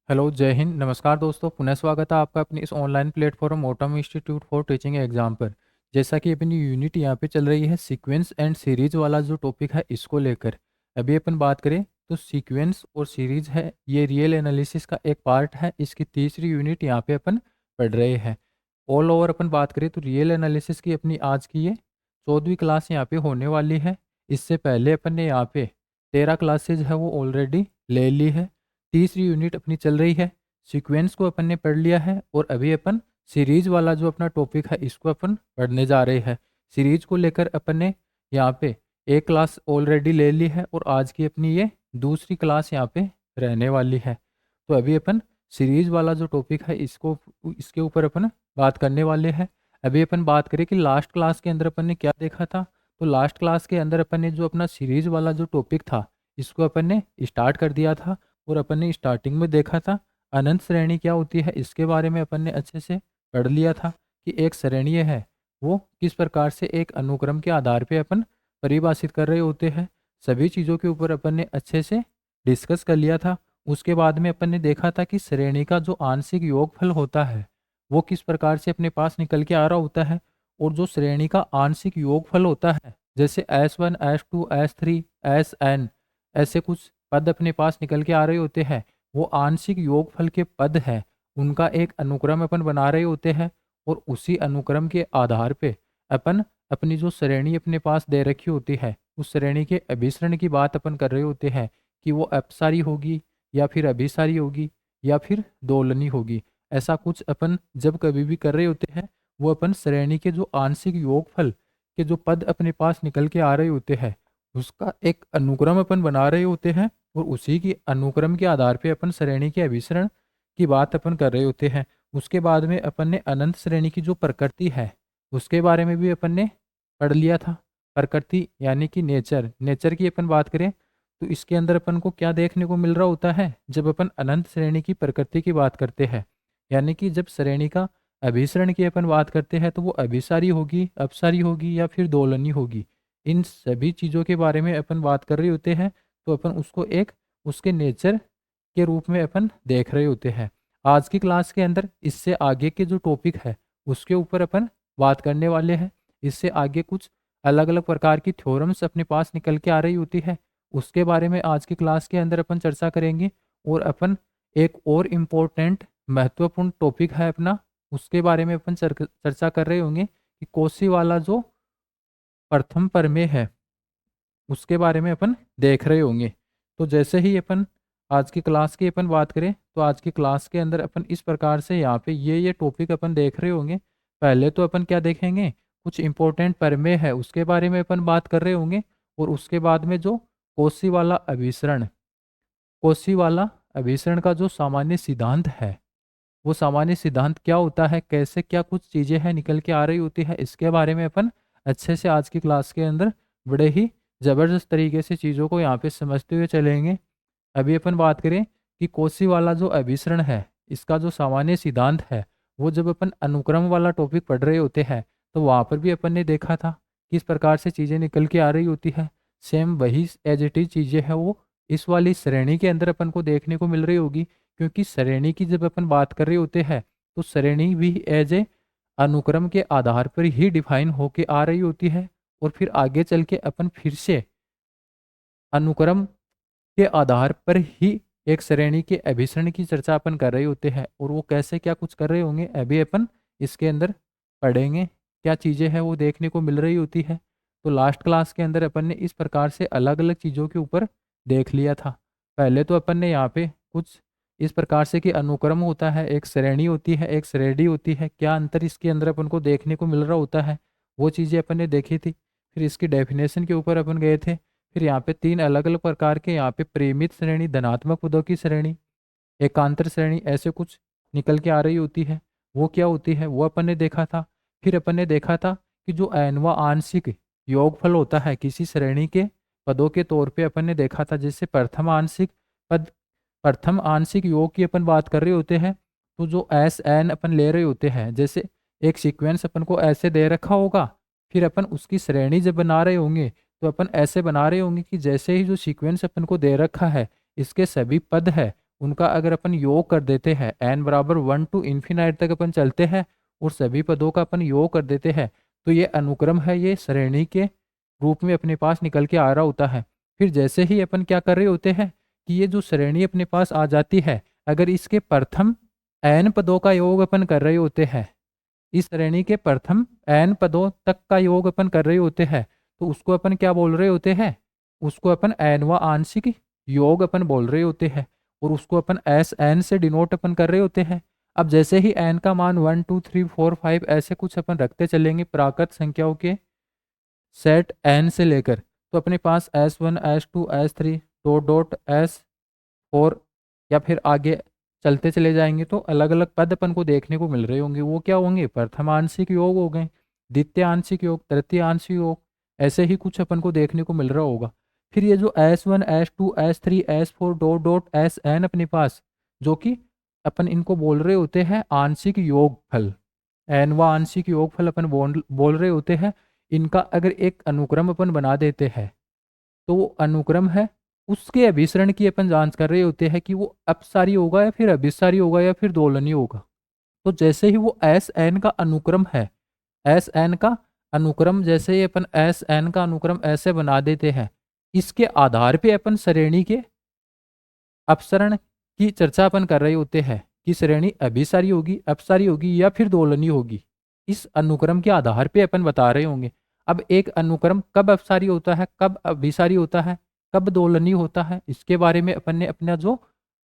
Hello, जय हिंद, नमस्कार दोस्तों। पुनः स्वागत है आपका अपनी इस online platform autumn institute for teaching exam पर। जैसा कि अपनी यूनिट यहाँ पे चल रही है सीक्वेंस एंड सीरीज वाला जो टॉपिक है इसको लेकर। अभी अपन बात करें तो सीक्वेंस और सीरीज है ये रियल एनालिसिस का एक पार्ट है। इसकी तीसरी यूनिट यहाँ पे अपन पढ़ रहे हैं। ऑल ओवर अपन बात करें तो रियल एनालिसिस की अपनी आज की ये 14वीं क्लास यहाँ पे होने वाली है। इससे पहले अपन ने यहाँ पे 13 क्लासेज है वो ऑलरेडी ले ली है। तीसरी यूनिट अपनी चल रही है। सीक्वेंस को अपन ने पढ़ लिया है और अभी अपन सीरीज वाला जो अपना टॉपिक है इसको अपन पढ़ने जा रहे हैं। सीरीज को लेकर अपन ने यहाँ पे एक क्लास ऑलरेडी ले ली है और आज की अपनी ये दूसरी क्लास यहाँ पे रहने वाली है। तो अभी अपन सीरीज वाला जो टॉपिक है इसको इसके ऊपर अपन बात करने वाले हैं। अभी अपन बात करें कि लास्ट क्लास के अंदर अपन ने क्या देखा था। तो लास्ट क्लास के अंदर अपन ने जो अपना सीरीज वाला जो टॉपिक था इसको अपन ने स्टार्ट कर दिया था और अपन ने स्टार्टिंग में देखा था अनंत श्रेणी क्या होती है इसके बारे में अपन ने अच्छे से पढ़ लिया था कि एक श्रेणी है वो किस प्रकार से एक अनुक्रम के आधार पे अपन परिभाषित कर रहे होते हैं। सभी चीज़ों के ऊपर अपन ने अच्छे से डिस्कस कर लिया था। उसके बाद में अपन ने देखा था कि श्रेणी का जो आंशिक योगफल होता है वो किस प्रकार से अपने पास निकल के आ रहा होता है। और जो श्रेणी का आंशिक योगफल होता है जैसे S1 S2 S3 Sn ऐसे कुछ पद अपने पास निकल के आ रहे होते हैं वो आंशिक योगफल के पद हैं। उनका एक अनुक्रम अपन बना रहे होते हैं और उसी अनुक्रम के आधार पे अपन अपनी जो श्रेणी अपने पास दे रखी होती है उस श्रेणी के अभिसरण की बात अपन कर रहे होते हैं कि वो अपसारी होगी या फिर अभिसारी होगी या फिर दोलनी होगी। ऐसा कुछ अपन जब कभी भी कर रहे होते हैं वो अपन श्रेणी के जो आंशिक योगफल के जो पद अपने पास निकल के आ रहे होते हैं उसका एक अनुक्रम अपन बना रहे होते हैं और उसी की अनुक्रम के आधार पे अपन श्रेणी के अभिसरण की बात अपन कर रहे होते हैं। उसके बाद में अपन ने अनंत श्रेणी की जो प्रकृति है उसके बारे में भी अपन ने पढ़ लिया था। प्रकृति यानी कि नेचर नेचर की अपन बात करें तो इसके अंदर अपन को क्या देखने को मिल रहा होता है जब अपन अनंत श्रेणी की प्रकृति की बात करते हैं। यानी कि जब श्रेणी का अभिसरण की अपन बात करते हैं तो वो अभिसारी होगी अपसारी होगी या फिर दोलनी होगी। इन सभी चीज़ों के बारे में अपन बात कर रहे होते हैं तो अपन उसको एक उसके नेचर के रूप में अपन देख रहे होते हैं। आज की क्लास के अंदर इससे आगे के जो टॉपिक है उसके ऊपर अपन बात करने वाले हैं। इससे आगे कुछ अलग अलग प्रकार की थ्योरम्स अपने पास निकल के आ रही होती है उसके बारे में आज की क्लास के अंदर अपन चर्चा करेंगे। और अपन एक और इम्पोर्टेंट महत्वपूर्ण टॉपिक है अपना उसके बारे में अपन चर्चा कर रहे होंगे कि कोसी वाला जो प्रथम प्रमेय है उसके बारे में अपन देख रहे होंगे। तो जैसे ही अपन आज की क्लास की अपन बात करें तो आज की क्लास के अंदर अपन इस प्रकार से यहाँ पे ये टॉपिक अपन देख रहे होंगे। पहले तो अपन क्या देखेंगे कुछ इंपॉर्टेंट प्रमेय है उसके बारे में अपन बात कर रहे होंगे और उसके बाद में जो कोसी वाला अभिसरण कोसी वाला अभिसरण का जो सामान्य सिद्धांत है वो सामान्य सिद्धांत क्या होता है कैसे क्या कुछ चीज़ें हैं निकल के आ रही होती है इसके बारे में अपन अच्छे से आज की क्लास के अंदर बड़े ही ज़बरदस्त तरीके से चीज़ों को यहाँ पे समझते हुए चलेंगे। अभी अपन बात करें कि कोसी वाला जो अभिसरण है इसका जो सामान्य सिद्धांत है वो जब अपन अनुक्रम वाला टॉपिक पढ़ रहे होते हैं तो वहाँ पर भी अपन ने देखा था किस प्रकार से चीज़ें निकल के आ रही होती है। सेम वही एज इट इज चीज़ें हैं वो इस वाली श्रेणी के अंदर अपन को देखने को मिल रही होगी। क्योंकि श्रेणी की जब अपन बात कर रहे होते हैं तो श्रेणी भी एज ए अनुक्रम के आधार पर ही डिफाइन होके आ रही होती है और फिर आगे चल के अपन फिर से अनुक्रम के आधार पर ही एक श्रेणी के अभिसरण की चर्चा अपन कर रहे होते हैं और वो कैसे क्या कुछ कर रहे होंगे अभी अपन इसके अंदर पढ़ेंगे क्या चीज़ें हैं वो देखने को मिल रही होती है। तो लास्ट क्लास के अंदर अपन ने इस प्रकार से अलग अलग चीज़ों के ऊपर देख लिया था। पहले तो अपन ने यहाँ पे कुछ इस प्रकार से कि अनुक्रम होता है एक श्रेणी होती है एक श्रेणी होती है क्या अंतर इसके अंदर अपन को देखने को मिल रहा होता है वो चीज़ें अपन ने देखी थी। फिर इसकी डेफिनेशन के ऊपर अपन गए थे। फिर यहाँ पे तीन अलग अलग प्रकार के यहाँ पे प्रेमित श्रेणी धनात्मक पदों की श्रेणी एकांतर श्रेणी ऐसे कुछ निकल के आ रही होती है वो क्या होती है वो अपन ने देखा था। फिर अपन ने देखा था कि जो एनवा आंशिक योगफल होता है किसी श्रेणी के पदों के तौर पे अपन ने देखा था जैसे प्रथम आंशिक पद प्रथम आंशिक योग की अपन बात कर रहे होते हैं तो जो एस एन अपन ले रहे होते हैं जैसे एक सीक्वेंस अपन को ऐसे दे रखा होगा फिर अपन उसकी श्रेणी जब बना रहे होंगे तो अपन ऐसे बना रहे होंगे कि जैसे ही जो सीक्वेंस अपन को दे रखा है इसके सभी पद है उनका अगर अपन योग कर देते हैं, n बराबर 1 टू इन्फिनाइट तक अपन चलते हैं और सभी पदों का अपन योग कर देते हैं, तो ये अनुक्रम है, ये श्रेणी के रूप में अपने पास निकल के आ रहा होता है। फिर जैसे ही अपन क्या कर रहे होते हैं कि ये जो श्रेणी अपने पास आ जाती है, अगर इसके प्रथम n पदों का योग अपन कर रहे होते हैं, इस श्रेणी के प्रथम n पदों तक का योग अपन कर रहे होते हैं, तो उसको अपन क्या बोल रहे होते हैं, उसको अपन nवा आंशिक योग अपन बोल रहे होते हैं और उसको अपन एस एन से डिनोट अपन कर रहे होते हैं। अब जैसे ही n का मान 1 2 3 4 5 ऐसे कुछ अपन रखते चलेंगे प्राकृत संख्याओं के सेट n से लेकर, तो अपने पास S1 S2 S3 dot dot S4 या फिर आगे चलते चले जाएंगे तो अलग अलग पद अपन को देखने को मिल रहे होंगे। वो क्या होंगे, प्रथम आंशिक योग हो गए, द्वितीय आंशिक योग, तृतीय आंशिक योग, ऐसे ही कुछ अपन को देखने को मिल रहा होगा। फिर ये जो S1 S2 S3 S4 dot dot Sn अपने पास, जो कि अपन इनको बोल रहे होते हैं आंशिक योगफल, nवा आंशिक योगफल अपन बोल रहे होते हैं। इनका अगर एक अनुक्रम अपन बना देते हैं, तो वो अनुक्रम है, उसके अभिसरण की अपन जांच कर रहे होते हैं कि वो अपसारी होगा या फिर अभिसारी होगा या फिर दोलनीय होगा। तो जैसे ही वो एस एन का अनुक्रम है, एस एन का अनुक्रम जैसे ही अपन एस एन का अनुक्रम ऐसे बना देते हैं, इसके आधार पे अपन श्रेणी के अपसरण की चर्चा अपन कर रहे होते हैं कि श्रेणी अभिसारी होगी, अपसारी होगी या फिर दोलनीय होगी। इस अनुक्रम के आधार पे अपन बता रहे होंगे। अब एक अनुक्रम कब अपसारी होता है, कब अभिसारी होता है, कब दोलनीय होता है, इसके बारे में अपन ने अपना जो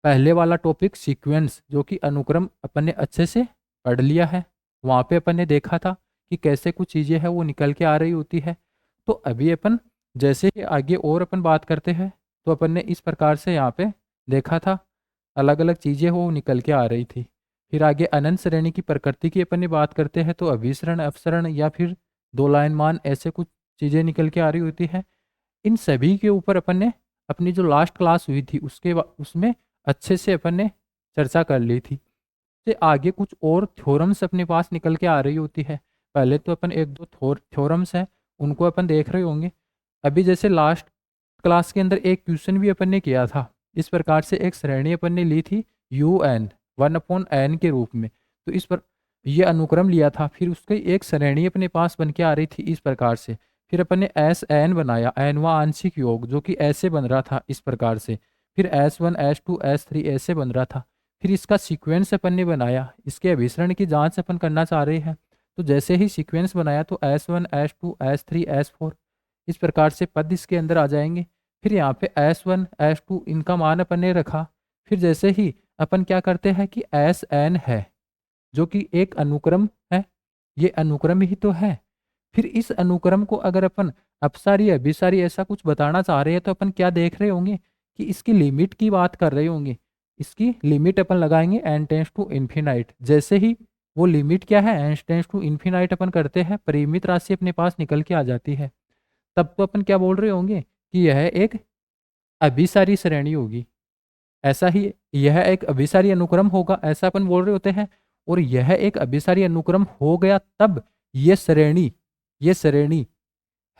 पहले वाला टॉपिक सीक्वेंस, जो कि अनुक्रम अपन ने अच्छे से पढ़ लिया है, वहाँ पे अपन ने देखा था कि कैसे कुछ चीज़ें हैं वो निकल के आ रही होती है। तो अभी अपन जैसे ही आगे और अपन बात करते हैं, तो अपन ने इस प्रकार से यहाँ पे देखा था अलग अलग चीज़ें वो निकल के आ रही थी। फिर आगे अनंत श्रेणी की प्रकृति की अपन ने बात करते हैं, तो अभिसरण, अपसरण या फिर दोलायमान ऐसे कुछ चीज़ें निकल के आ रही होती है। इन सभी के ऊपर अपन ने अपनी जो लास्ट क्लास हुई थी उसमें अच्छे से अपन ने चर्चा कर ली थी। से आगे कुछ और थ्योरम्स अपने पास निकल के आ रही होती है। पहले तो अपन एक दो थ्योरम्स हैं उनको अपन देख रहे होंगे। अभी जैसे लास्ट क्लास के अंदर एक क्वेश्चन भी अपन ने किया था, इस प्रकार से एक श्रेणी अपन ने ली थी यू एन 1/n के रूप में। तो इस पर ये अनुक्रम लिया था, फिर उसकी एक श्रेणी अपने पास बन के आ रही थी इस प्रकार से। फिर अपन ने एस एन बनाया, एनवा आंशिक योग, जो कि ऐसे बन रहा था इस प्रकार से। फिर S1 S2 S3 ऐसे बन रहा था। फिर इसका सीक्वेंस अपन ने बनाया, इसके अभिसरण की जांच अपन करना चाह रहे हैं। तो जैसे ही सीक्वेंस बनाया तो S1 S2 S3 S4 इस प्रकार से पद इसके अंदर आ जाएंगे। फिर यहाँ पे S1 S2 इनका मान अपन ने रखा। फिर जैसे ही अपन क्या करते हैं कि Sn है, जो कि एक अनुक्रम है, ये अनुक्रम ही तो है। फिर इस अनुक्रम को अगर अपन अपसारी अभिसारी ऐसा कुछ बताना चाह रहे हैं, तो अपन क्या देख रहे होंगे कि इसकी लिमिट की बात कर रहे होंगे। इसकी लिमिट अपन लगाएंगे n टेंस टू इन्फिनाइट। जैसे ही वो लिमिट क्या है, n टेंस टू इन्फिनाइट अपन करते हैं, परिमित राशि अपने पास निकल के आ जाती है। तब तो अपन क्या बोल रहे होंगे कि यह एक अभिसारी श्रेणी होगी। ऐसा ही यह एक अभिसारी अनुक्रम होगा, ऐसा अपन बोल रहे होते हैं। और यह एक अभिसारी अनुक्रम हो गया तब ये श्रेणी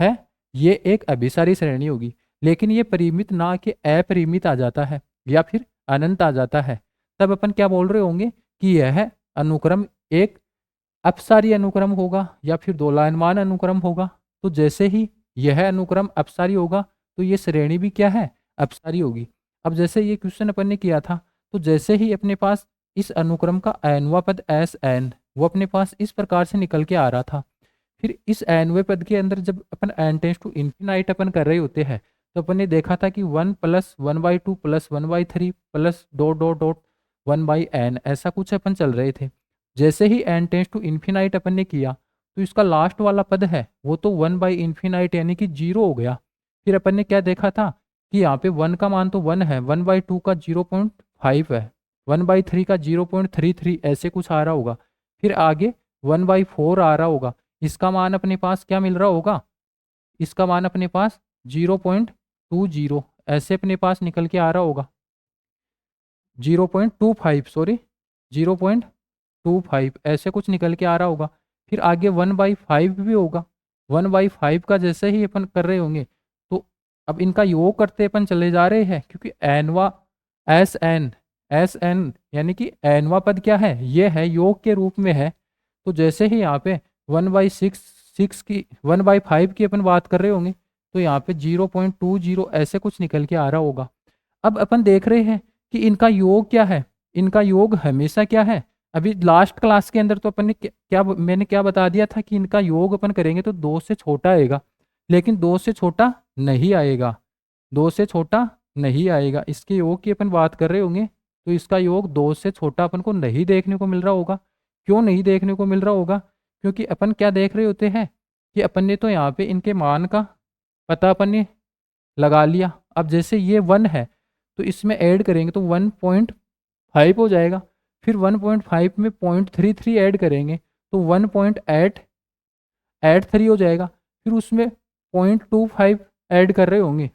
है, ये एक अभिसारी श्रेणी होगी। लेकिन ये परिमित ना कि अपरिमित आ जाता है या फिर अनंत आ जाता है, तब अपन क्या बोल रहे होंगे कि यह अनुक्रम एक अपसारी अनुक्रम होगा या फिर दोलायमान अनुक्रम होगा। तो जैसे ही यह अनुक्रम अपसारी होगा, तो ये श्रेणी भी क्या है, अपसारी होगी। अब जैसे ये क्वेश्चन अपन ने किया था, तो जैसे ही अपने पास इस अनुक्रम का एनवा पद एस एन वो अपने पास इस प्रकार से निकल के आ रहा था। फिर इस एनवे पद के अंदर जब अपन एन टेंस टू इन्फिनाइट अपन कर रहे होते हैं, तो अपन ने देखा था कि 1 + 1/2 + 1/3 plus dot dot dot 1/n ऐसा कुछ अपन चल रहे थे। जैसे ही एन टेंस टू इन्फिनाइट अपन ने किया, तो इसका लास्ट वाला पद है वो तो 1/∞ यानी कि 0 हो गया। फिर अपन ने क्या देखा था कि यहाँ पे 1 का मान तो 1 है, 1/2 का 0.5 है, 1/3 का 0.33 ऐसे कुछ आ रहा होगा। फिर आगे 1/4 आ रहा होगा। इसका मान अपने पास क्या मिल रहा होगा, इसका मान अपने पास 0.20 ऐसे अपने पास निकल के आ रहा होगा। 0.25 सॉरी 0.25 ऐसे कुछ निकल के आ रहा होगा। फिर आगे 1/5 भी होगा। 1/5 का जैसे ही अपन कर रहे होंगे, तो अब इनका योग करते अपन चले जा रहे हैं, क्योंकि एनवा एस एन एस एन यानी कि एनवा पद क्या है, ये है, योग के रूप में है। तो जैसे ही यहाँ पे 1/5 की अपन बात कर रहे होंगे तो यहाँ पे 0.20 ऐसे कुछ निकल के आ रहा होगा। अब अपन देख रहे हैं कि इनका योग क्या है, इनका योग हमेशा क्या है, अभी लास्ट क्लास के अंदर तो अपन ने मैंने क्या बता दिया था कि इनका योग अपन करेंगे तो 2 से छोटा आएगा, लेकिन 2 से छोटा नहीं आएगा, 2 से छोटा नहीं आएगा। इसके योग की अपन बात कर रहे होंगे तो इसका योग 2 से छोटा अपन को नहीं देखने को मिल रहा होगा। क्यों नहीं देखने को मिल रहा होगा? क्योंकि अपन क्या देख रहे होते हैं कि अपन ने तो यहाँ पे इनके मान का पता अपन ने लगा लिया। अब जैसे ये 1 है तो इसमें ऐड करेंगे तो 1.5 हो जाएगा, फिर 1.5 में 0.33 ऐड करेंगे तो 1.883 हो जाएगा, फिर उसमें 0.25 ऐड कर रहे होंगे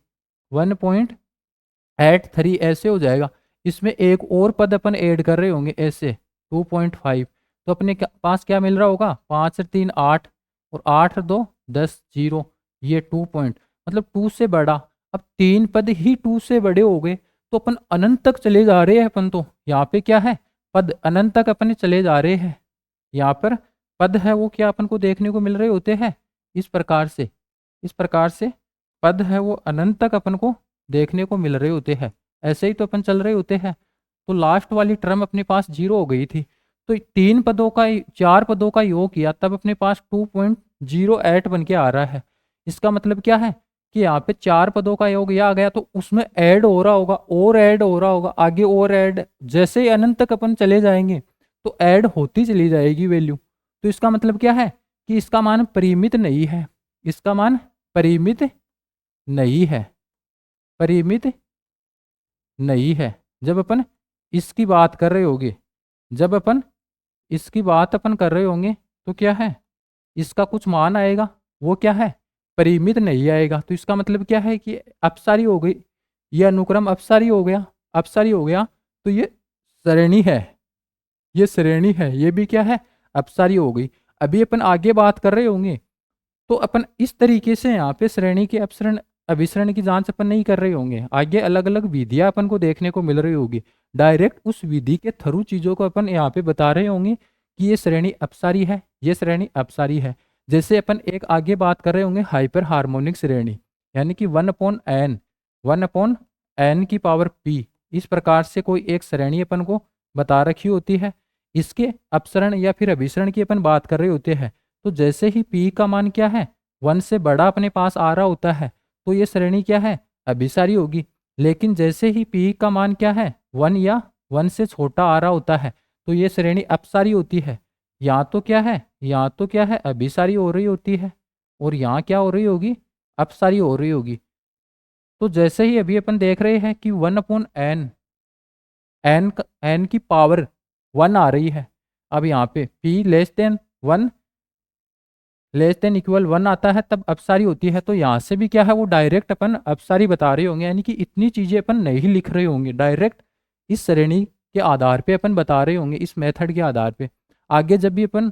1.83 ऐसे हो जाएगा। इसमें एक और पद अपन ऐड कर रहे होंगे ऐसे 2.5, तो अपने पास क्या मिल रहा होगा, 5 और 3 8 और 8 और 2 10 0, ये 2 पॉइंट मतलब 2 से बड़ा। अब 3 पद ही 2 से बड़े हो गए तो अपन अनंत तक चले जा रहे हैं। अपन तो यहाँ पे क्या है, पद अनंत तक अपने चले जा रहे हैं। यहाँ पर पद है वो क्या अपन को देखने को मिल रहे होते हैं इस प्रकार से, इस प्रकार से पद है वो अनंत तक अपन को देखने को मिल रहे होते हैं। ऐसे ही तो अपन चल रहे होते हैं। तो लास्ट वाली टर्म अपने पास 0 हो गई थी, तो 3 पदों का 4 पदों का योग किया तब अपने पास 2.08 बन के आ रहा है। इसका मतलब क्या है कि यहाँ पे 4 पदों का योग यह आ गया तो उसमें ऐड हो रहा होगा और ऐड हो रहा होगा आगे और ऐड, जैसे ही अनंत तक अपन चले जाएंगे तो ऐड होती चली जाएगी वैल्यू। तो इसका मतलब क्या है कि इसका मान परिमित नहीं है, इसका मान परिमित नहीं है, परिमित नहीं है। जब अपन इसकी बात कर रहे होंगे, जब अपन इसकी बात अपन कर रहे होंगे तो क्या है, इसका कुछ मान आएगा वो क्या है, परिमित नहीं आएगा। तो इसका मतलब क्या है कि अपसारी हो गई, यह अनुक्रम अपसारी हो गया, अपसारी हो गया तो ये श्रेणी है, ये श्रेणी है, ये भी क्या है, अपसारी हो गई। अभी अपन आगे बात कर रहे होंगे तो अपन इस तरीके से यहाँ पे श्रेणी के अपसरण अभिसरण की जांच अपन नहीं कर रहे होंगे। आगे अलग अलग विधियां अपन को देखने को मिल रही होगी, डायरेक्ट उस विधि के थ्रू चीजों को अपन यहाँ पे बता रहे होंगे कि ये श्रेणी अपसारी है, ये श्रेणी अपसारी है। जैसे अपन एक आगे बात कर रहे होंगे हाइपर हार्मोनिक श्रेणी, यानी कि 1/n, 1/n की पावर p, इस प्रकार से कोई एक श्रेणी अपन को बता रखी होती है। इसके अपसरण या फिर अभिसरण की अपन बात कर रहे होते हैं। तो जैसे ही p का मान क्या है 1 से बड़ा अपने पास आ रहा होता है तो ये श्रेणी क्या है, अभिसारी होगी। लेकिन जैसे ही p का मान क्या है 1 या 1 से छोटा आ रहा होता है तो ये श्रेणी अपसारी होती है। यहाँ तो क्या है, यहाँ तो क्या है, अभिसारी हो रही होती है और यहाँ क्या हो रही होगी, अपसारी हो रही होगी। तो जैसे ही अभी अपन देख रहे हैं कि 1/n, n की पावर 1 आ रही है। अब यहाँ पे p less than 1 less than equal 1 आता है तब अपसारी होती है। तो यहाँ से भी क्या है वो डायरेक्ट अपन अपसारी बता रहे होंगे, यानी कि इतनी चीज़ें अपन नहीं लिख रहे होंगे, डायरेक्ट इस श्रेणी के आधार पे अपन बता रहे होंगे, इस मेथड के आधार पे। आगे जब भी अपन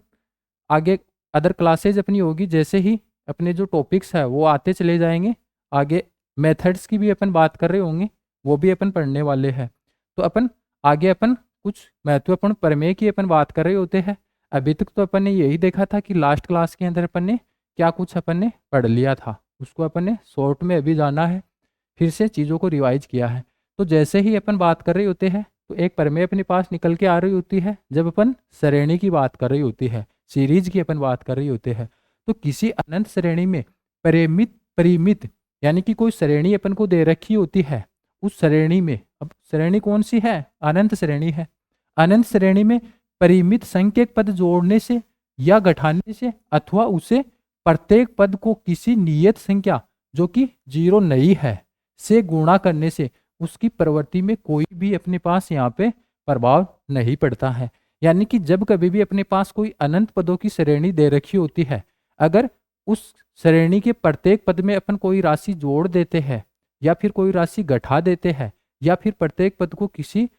आगे अदर क्लासेज अपनी होगी, जैसे ही अपने जो टॉपिक्स है वो आते चले जाएंगे, आगे मेथड्स की भी अपन बात कर रहे होंगे, वो भी अपन पढ़ने वाले हैं। तो अपन आगे अपन कुछ महत्वपूर्ण प्रमेय की अपन बात कर रहे होते हैं। अभी तक तो अपन ने यही देखा था कि लास्ट क्लास के अंदर अपन ने क्या कुछ अपन ने पढ़ लिया था, उसको अपन ने शॉर्ट में अभी जाना है, फिर से चीज़ों को रिवाइज किया है। तो जैसे ही अपन बात कर रहे होते हैं तो एक प्रमेय अपने पास निकल के आ रही होती है जब अपन श्रेणी की बात कर रही होती है, सीरीज की अपन बात कर रही होते हैं। तो किसी अनंत श्रेणी में परिमित परिमित यानी कि कोई श्रेणी अपन को दे रखी होती है, उस श्रेणी में, अब श्रेणी कौन सी है, अनंत श्रेणी है। अनंत श्रेणी में परिमित संख्यक पद जोड़ने से या घटाने से अथवा उसे प्रत्येक पद को किसी नियत संख्या जो कि 0 नहीं है से गुणा करने से उसकी प्रवृत्ति में कोई भी अपने पास यहाँ पे प्रभाव नहीं पड़ता है। यानी कि जब कभी भी अपने पास कोई अनंत पदों की श्रेणी दे रखी होती है, अगर उस श्रेणी के प्रत्येक पद में अपन कोई राशि जोड़ देते हैं या फिर कोई राशि घटा देते हैं या फिर प्रत्येक पद को किसी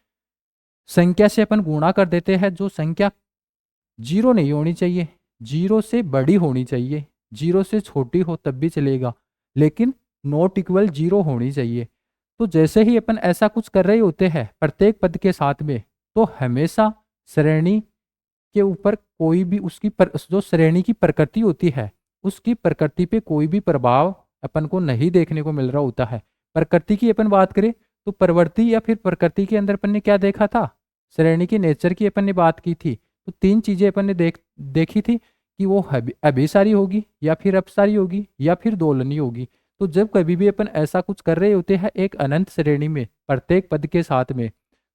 संख्या से अपन गुणा कर देते हैं जो संख्या 0 नहीं होनी चाहिए, 0 से बड़ी होनी चाहिए, 0 से छोटी हो तब भी चलेगा, लेकिन नॉट इक्वल 0 होनी चाहिए। तो जैसे ही अपन ऐसा कुछ कर रहे होते हैं प्रत्येक पद के साथ में, तो हमेशा श्रेणी के ऊपर कोई भी जो श्रेणी की प्रकृति होती है उसकी प्रकृति पे कोई भी प्रभाव अपन को नहीं देखने को मिल रहा होता है। प्रकृति की अपन बात करें तो प्रवृत्ति या फिर प्रकृति के अंदर अपन ने क्या देखा था, श्रेणी के नेचर की अपन ने बात की थी। तो तीन चीजें अपन ने देखी थी कि वो अभिसारी होगी या फिर अपसारी होगी या फिर दोलनी होगी। तो जब कभी भी अपन ऐसा कुछ कर रहे होते हैं एक अनंत श्रेणी में प्रत्येक पद के साथ में,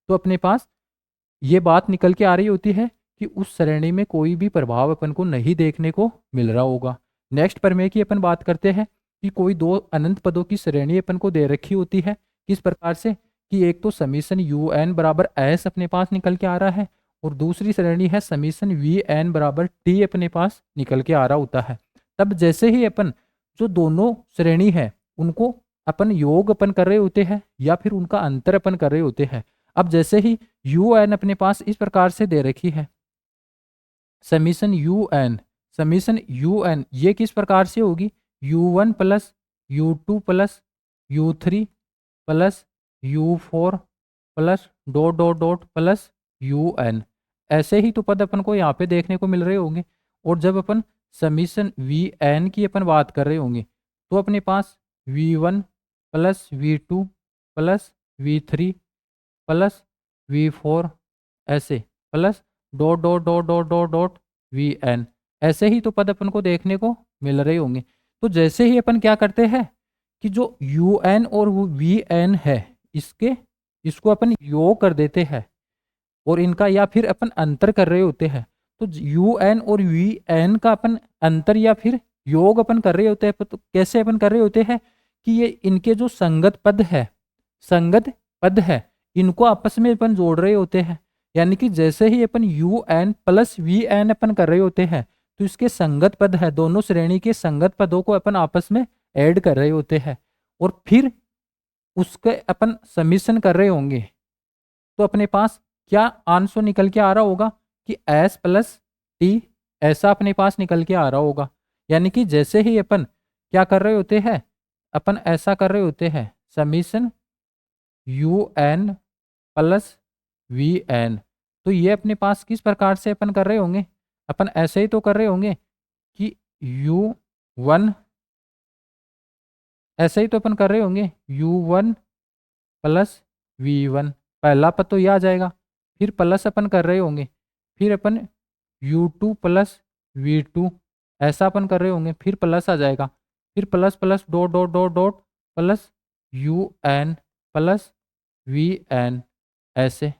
तो अपने पास ये बात निकल के आ रही होती है कि उस श्रेणी में कोई भी प्रभाव अपन को नहीं देखने को मिल रहा होगा। नेक्स्ट प्रमेय की अपन बात करते हैं कि कोई दो अनंत पदों की श्रेणी अपन को दे रखी होती है। किस प्रकार से कि एक तो समीशन यू एन बराबर एस अपने पास निकल के आ रहा है और दूसरी श्रेणी है समीशन वी एन बराबर टी अपने पास निकल के आ रहा होता है। तब जैसे ही अपन जो दोनों श्रेणी है उनको अपन योग अपन कर रहे होते हैं या फिर उनका अंतर अपन कर रहे होते हैं। अब जैसे ही यू एन अपने पास इस प्रकार से दे रखी है समीशन यू एन ये किस प्रकार से होगी, u1 plus u2 plus u3 plus u4 plus dot dot dot plus un। ऐसे ही तो पद अपन को यहाँ पे देखने को मिल रहे होंगे। और जब अपन समीशन vn की अपन बात कर रहे होंगे तो अपने पास v1 plus v2 plus v3 plus v4 ऐसे plus dot dot dot dot dot dot vn, ऐसे ही तो पद अपन को देखने को मिल रहे होंगे। तो जैसे ही अपन क्या करते हैं कि जो un और vn है इसको अपन योग कर देते हैं और इनका या फिर अपन अंतर कर रहे होते हैं। तो un और vn का अपन अंतर या फिर योग अपन कर रहे होते हैं। तो कैसे अपन कर रहे होते हैं कि ये इनके जो संगत पद है इनको आपस में अपन जोड़ रहे होते हैं। यानी कि जैसे ही अपन un प्लस vn अपन कर रहे होते हैं तो इसके संगत पद है, दोनों श्रेणी के संगत पदों को अपन आपस में ऐड कर रहे होते हैं और फिर उसके अपन समीशन कर रहे होंगे। तो अपने पास क्या आंसर निकल के आ रहा होगा कि s प्लस टी ऐसा अपने पास निकल के आ रहा होगा। यानी कि जैसे ही अपन क्या कर रहे होते हैं, अपन ऐसा कर रहे होते हैं समीशन un प्लस vn, तो ये अपने पास किस प्रकार से अपन कर रहे होंगे, अपन ऐसे ही तो कर रहे होंगे कि u1 ऐसे ही तो अपन कर रहे होंगे u1 प्लस v1, पहला पद तो ये आ जाएगा, फिर प्लस अपन कर रहे होंगे, फिर अपन u2 प्लस v2 ऐसा अपन कर रहे होंगे, फिर प्लस आ जाएगा, फिर plus plus dot dot dot dot plus un plus vn ऐसे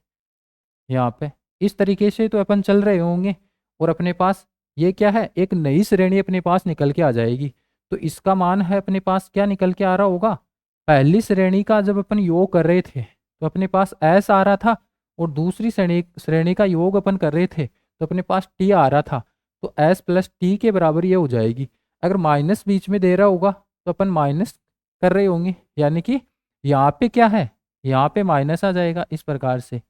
यहाँ पे इस तरीके से तो अपन चल रहे होंगे और अपने पास ये क्या है एक नई श्रेणी अपने पास निकल के आ जाएगी। तो इसका मान है अपने पास क्या निकल के आ रहा होगा, पहली श्रेणी का जब अपन योग कर रहे थे तो अपने पास एस आ रहा था और दूसरी श्रेणी का योग अपन कर रहे थे तो अपने पास टी आ रहा था। तो एस प्लस टी के बराबर ये हो जाएगी। अगर माइनस बीच में दे रहा होगा तो अपन माइनस कर रहे होंगे, यानी कि यहाँ पे क्या है, यहाँ पे माइनस आ जाएगा इस प्रकार से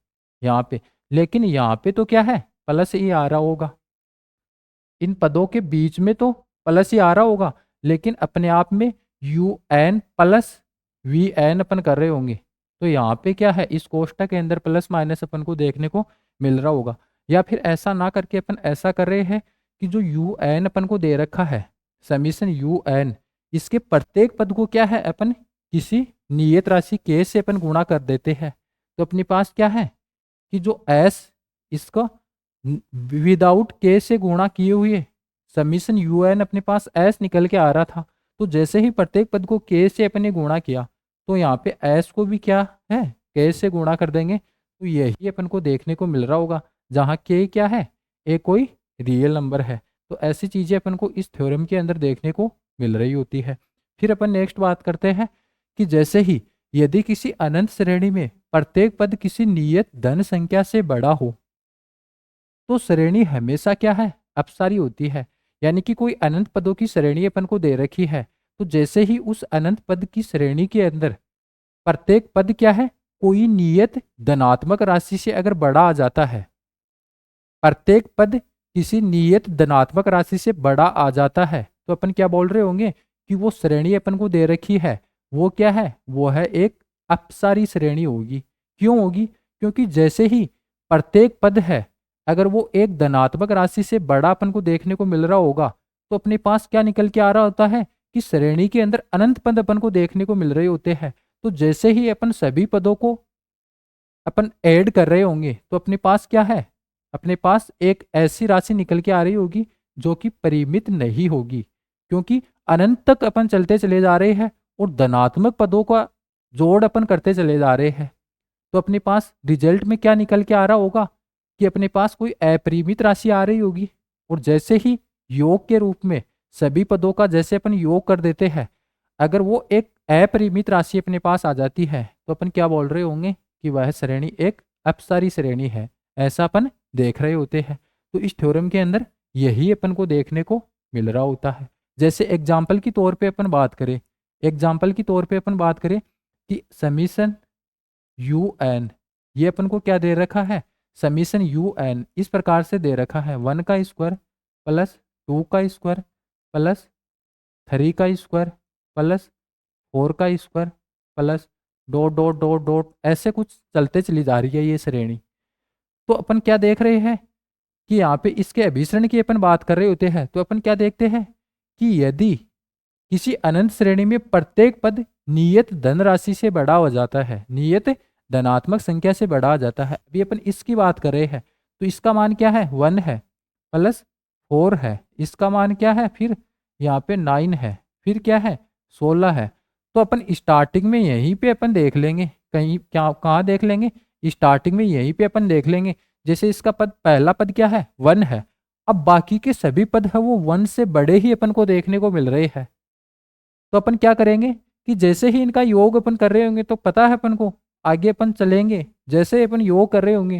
यहाँ पे, लेकिन यहाँ पे तो क्या है प्लस ही आ रहा होगा। इन पदों के बीच में तो प्लस ही आ रहा होगा लेकिन अपने आप में un प्लस vn अपन कर रहे होंगे। तो यहाँ पे क्या है इस कोष्टक के अंदर प्लस माइनस अपन को देखने को मिल रहा होगा। या फिर ऐसा ना करके अपन ऐसा कर रहे हैं कि जो un अपन को दे रखा है समीशन un, इसके प्रत्येक पद को क्या है अपन किसी नियत राशि k से अपन गुणा कर देते हैं। तो अपने पास क्या है कि जो s इसका विदाउट k से गुणा किए हुए समीशन un अपने पास s निकल के आ रहा था। तो जैसे ही प्रत्येक पद को k से अपने गुणा किया तो यहाँ पे s को भी क्या है k से गुणा कर देंगे। तो यही अपन को देखने को मिल रहा होगा जहाँ k क्या है एक कोई रियल नंबर है। तो ऐसी चीजें अपन को इस थ्योरम के अंदर देखने को मिल रही होती है। फिर अपन नेक्स्ट बात करते हैं कि जैसे ही यदि किसी अनंत श्रेणी में प्रत्येक पद किसी नियत धन संख्या से बड़ा हो तो श्रेणी हमेशा क्या है अपसारी होती है। यानी कि कोई अनंत पदों की श्रेणी अपन को दे रखी है तो जैसे ही उस अनंत पद की श्रेणी के अंदर प्रत्येक पद क्या है कोई नियत धनात्मक राशि से अगर बड़ा आ जाता है, प्रत्येक पद किसी नियत धनात्मक राशि से बड़ा आ जाता है तो अपन क्या बोल रहे होंगे कि वो श्रेणी अपन को दे रखी है वो क्या है वो है एक अपसारी श्रेणी होगी। क्यों होगी? क्योंकि जैसे ही प्रत्येक पद है, अगर वो एक धनात्मक राशि से बड़ा अपन को देखने को मिल रहा होगा, तो अपने पास क्या निकल के आ रहा होता है कि श्रेणी के अंदर अनंत पद अपन को देखने को मिल रहे होते हैं। तो जैसे ही अपन सभी पदों को अपन ऐड कर रहे होंगे, तो अपने पास क्या है, अपने पास एक ऐसी राशि निकल के आ रही होगी जो कि परिमित नहीं होगी, क्योंकि अनंत तक अपन चलते चले जा रहे हैं और धनात्मक पदों का जोड़ अपन करते चले जा रहे हैं। तो अपने पास रिजल्ट में क्या निकल के आ रहा होगा कि अपने पास कोई अपरिमित राशि आ रही होगी। और जैसे ही योग के रूप में सभी पदों का जैसे अपन योग कर देते हैं, अगर वो एक अपरिमित राशि अपने पास आ जाती है, तो अपन क्या बोल रहे होंगे कि वह श्रेणी एक अपसारी श्रेणी है। ऐसा अपन देख रहे होते हैं। तो इस थ्योरम के अंदर यही अपन को देखने को मिल रहा होता है। जैसे एग्जाम्पल की तौर पे अपन बात करें, एग्जाम्पल की तौर पे अपन बात करें कि समीशन यू एन, ये अपन को क्या दे रखा है, समीशन यू एन इस प्रकार से दे रखा है, 1 का स्क्वायर प्लस 2 का स्क्वायर प्लस 3 का स्क्वायर प्लस 4 का square plus dot dot dot dot, ऐसे कुछ चलते चली जा रही है ये श्रेणी। तो अपन क्या देख रहे हैं कि यहाँ पे इसके अभिसरण की अपन बात कर रहे होते हैं, तो अपन क्या देखते हैं कि यदि किसी अनंत श्रेणी में प्रत्येक पद नियत धन राशि से बड़ा हो जाता है, नियत धनात्मक संख्या से बड़ा हो जाता है, अभी अपन इसकी बात कर रहे हैं, तो इसका मान क्या है, 1 है प्लस 4 है, इसका मान क्या है, फिर यहाँ पे 9 है, फिर क्या है 16 है। तो अपन स्टार्टिंग में यहीं पे अपन देख लेंगे, कहीं क्या कहाँ देख लेंगे, स्टार्टिंग में यहीं पे अपन देख लेंगे। जैसे इसका पद, पहला पद क्या है 1 है, अब बाकी के सभी पद है वो 1 से बड़े ही अपन को देखने को मिल रहे हैं। तो अपन क्या करेंगे कि जैसे ही इनका योग अपन कर रहे होंगे, तो पता है अपन को आगे अपन चलेंगे, जैसे अपन योग कर रहे होंगे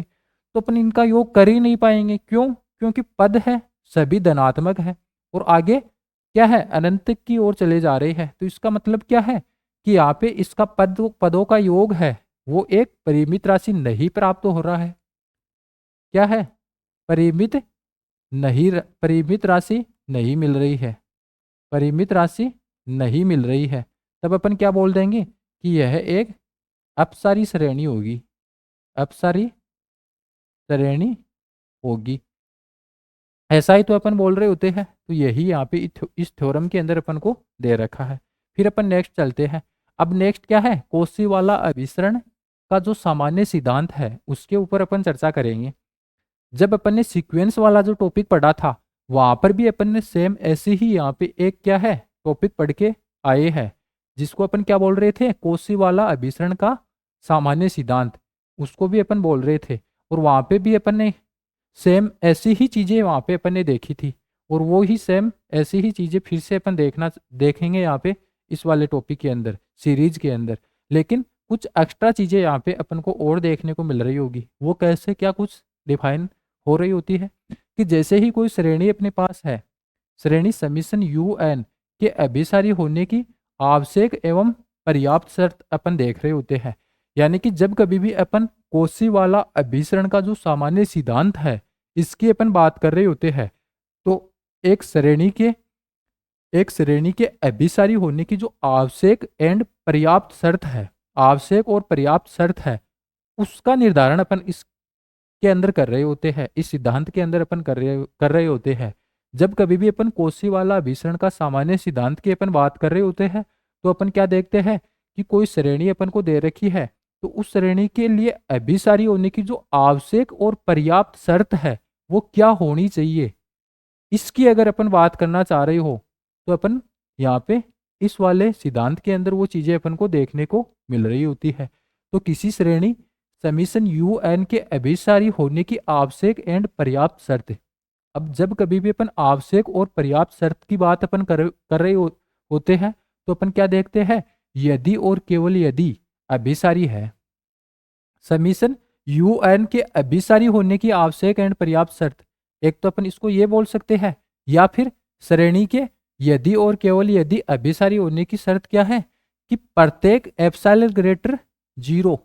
तो अपन इनका योग कर ही नहीं पाएंगे। क्यों? क्योंकि पद है सभी धनात्मक है और आगे क्या है, अनंत की ओर चले जा रहे हैं। तो इसका मतलब क्या है कि यहाँ पे इसका पदों का योग है वो एक परिमित राशि नहीं प्राप्त हो रहा है। क्या है? परिमित नहीं, परिमित राशि नहीं मिल रही है, परिमित राशि नहीं मिल रही है। तब अपन क्या बोल देंगे कि यह एक अपसारी श्रेणी होगी, अपसारी श्रेणी होगी। ऐसा ही तो अपन बोल रहे होते हैं। तो यही यहाँ पे इस थ्योरम के अंदर अपन को दे रखा है। फिर अपन नेक्स्ट चलते हैं। अब नेक्स्ट क्या है, कोशी वाला अभिसरण का जो सामान्य सिद्धांत है उसके ऊपर अपन चर्चा करेंगे। जब अपन ने सीक्वेंस वाला जो टॉपिक पढ़ा था, वहां पर भी अपन ने सेम ऐसे ही यहाँ पे एक क्या है टॉपिक पढ़ के आए हैं, जिसको अपन क्या बोल रहे थे, कोशी वाला अभिसरण का सामान्य सिद्धांत, उसको भी अपन बोल रहे थे। और वहां पे भी अपन ने सेम ऐसी ही चीजें वहां पे अपन ने देखी थी, और वो ही सेम ऐसी ही चीजें फिर से अपन देखेंगे यहाँ पे इस वाले टॉपिक के अंदर, सीरीज के अंदर। लेकिन कुछ एक्स्ट्रा चीजें यहाँ पे अपन को और देखने को मिल रही होगी। वो कैसे, क्या कुछ डिफाइन हो रही होती है कि जैसे ही कोई श्रेणी अपने पास है, श्रेणी समीशन यू एन के अभिसारी होने की आवश्यक एवं पर्याप्त शर्त अपन देख रहे होते हैं। यानी कि जब कभी भी अपन कोशी वाला अभिसरण का जो सामान्य सिद्धांत है इसकी अपन बात कर रहे होते हैं, तो एक श्रेणी के अभिसारी होने की जो आवश्यक एंड पर्याप्त शर्त है, आवश्यक और पर्याप्त शर्त है, उसका निर्धारण अपन इसके अंदर कर रहे होते हैं, इस सिद्धांत के अंदर अपन कर रहे होते हैं। जब कभी भी अपन कोशी वाला अभिसरण का सामान्य सिद्धांत की अपन बात कर रहे होते हैं, तो अपन क्या देखते हैं कि कोई श्रेणी अपन को दे रखी है, तो उस श्रेणी के लिए अभिसारी होने की जो आवश्यक और पर्याप्त शर्त है वो क्या होनी चाहिए, इसकी अगर अपन बात करना चाह रहे हो, तो अपन यहाँ पे इस वाले सिद्धांत के अंदर वो चीजें अपन को देखने को मिल रही होती है। तो किसी श्रेणी समीशन यू एन के अभिसारी होने की आवश्यक एंड पर्याप्त शर्त। अब जब कभी भी अपन आवश्यक और पर्याप्त शर्त की बात अपन कर रहे होते हैं, तो अपन क्या देखते हैं, यदि और केवल यदि अभिसारी है, समीशन यू एन के अभिसारी होने की आवश्यक एंड पर्याप्त शर्त, एक तो अपन इसको ये बोल सकते हैं, या फिर श्रेणी के यदि और केवल यदि अभिसारी होने की शर्त क्या है कि प्रत्येक एप्सिलॉन ग्रेटर 0।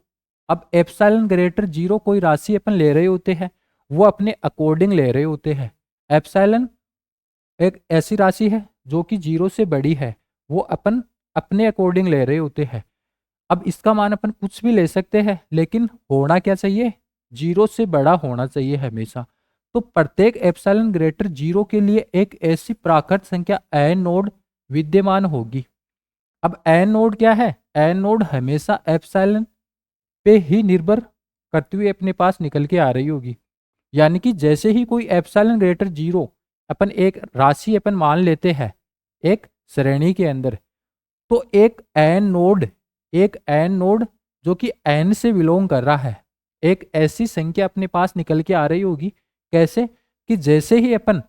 अब एप्सिलॉन ग्रेटर 0 कोई राशि अपन ले रहे होते हैं, वो अपने अकॉर्डिंग ले रहे होते हैं। एप्सिलॉन एक ऐसी राशि है जो कि 0 से बड़ी है, वो अपन अपने अकॉर्डिंग ले रहे होते हैं। अब इसका मान अपन कुछ भी ले सकते हैं, लेकिन होना क्या चाहिए, 0 से बड़ा होना चाहिए हमेशा। तो प्रत्येक एप्सिलॉन ग्रेटर 0 के लिए एक ऐसी प्राकृत संख्या एन नोड विद्यमान होगी। अब एन नोड क्या है, एन नोड हमेशा एप्सिलॉन पे ही निर्भर करती हुई अपने पास निकल के आ रही होगी। यानी कि जैसे ही कोई एप्सिलॉन ग्रेटर 0 अपन एक राशि अपन मान लेते हैं एक श्रेणी के अंदर, तो एक एन नोड जो कि एन से बिलोंग कर रहा है, एक ऐसी संख्या अपने पास निकल के आ रही होगी। कैसे, कि जैसे ही अपन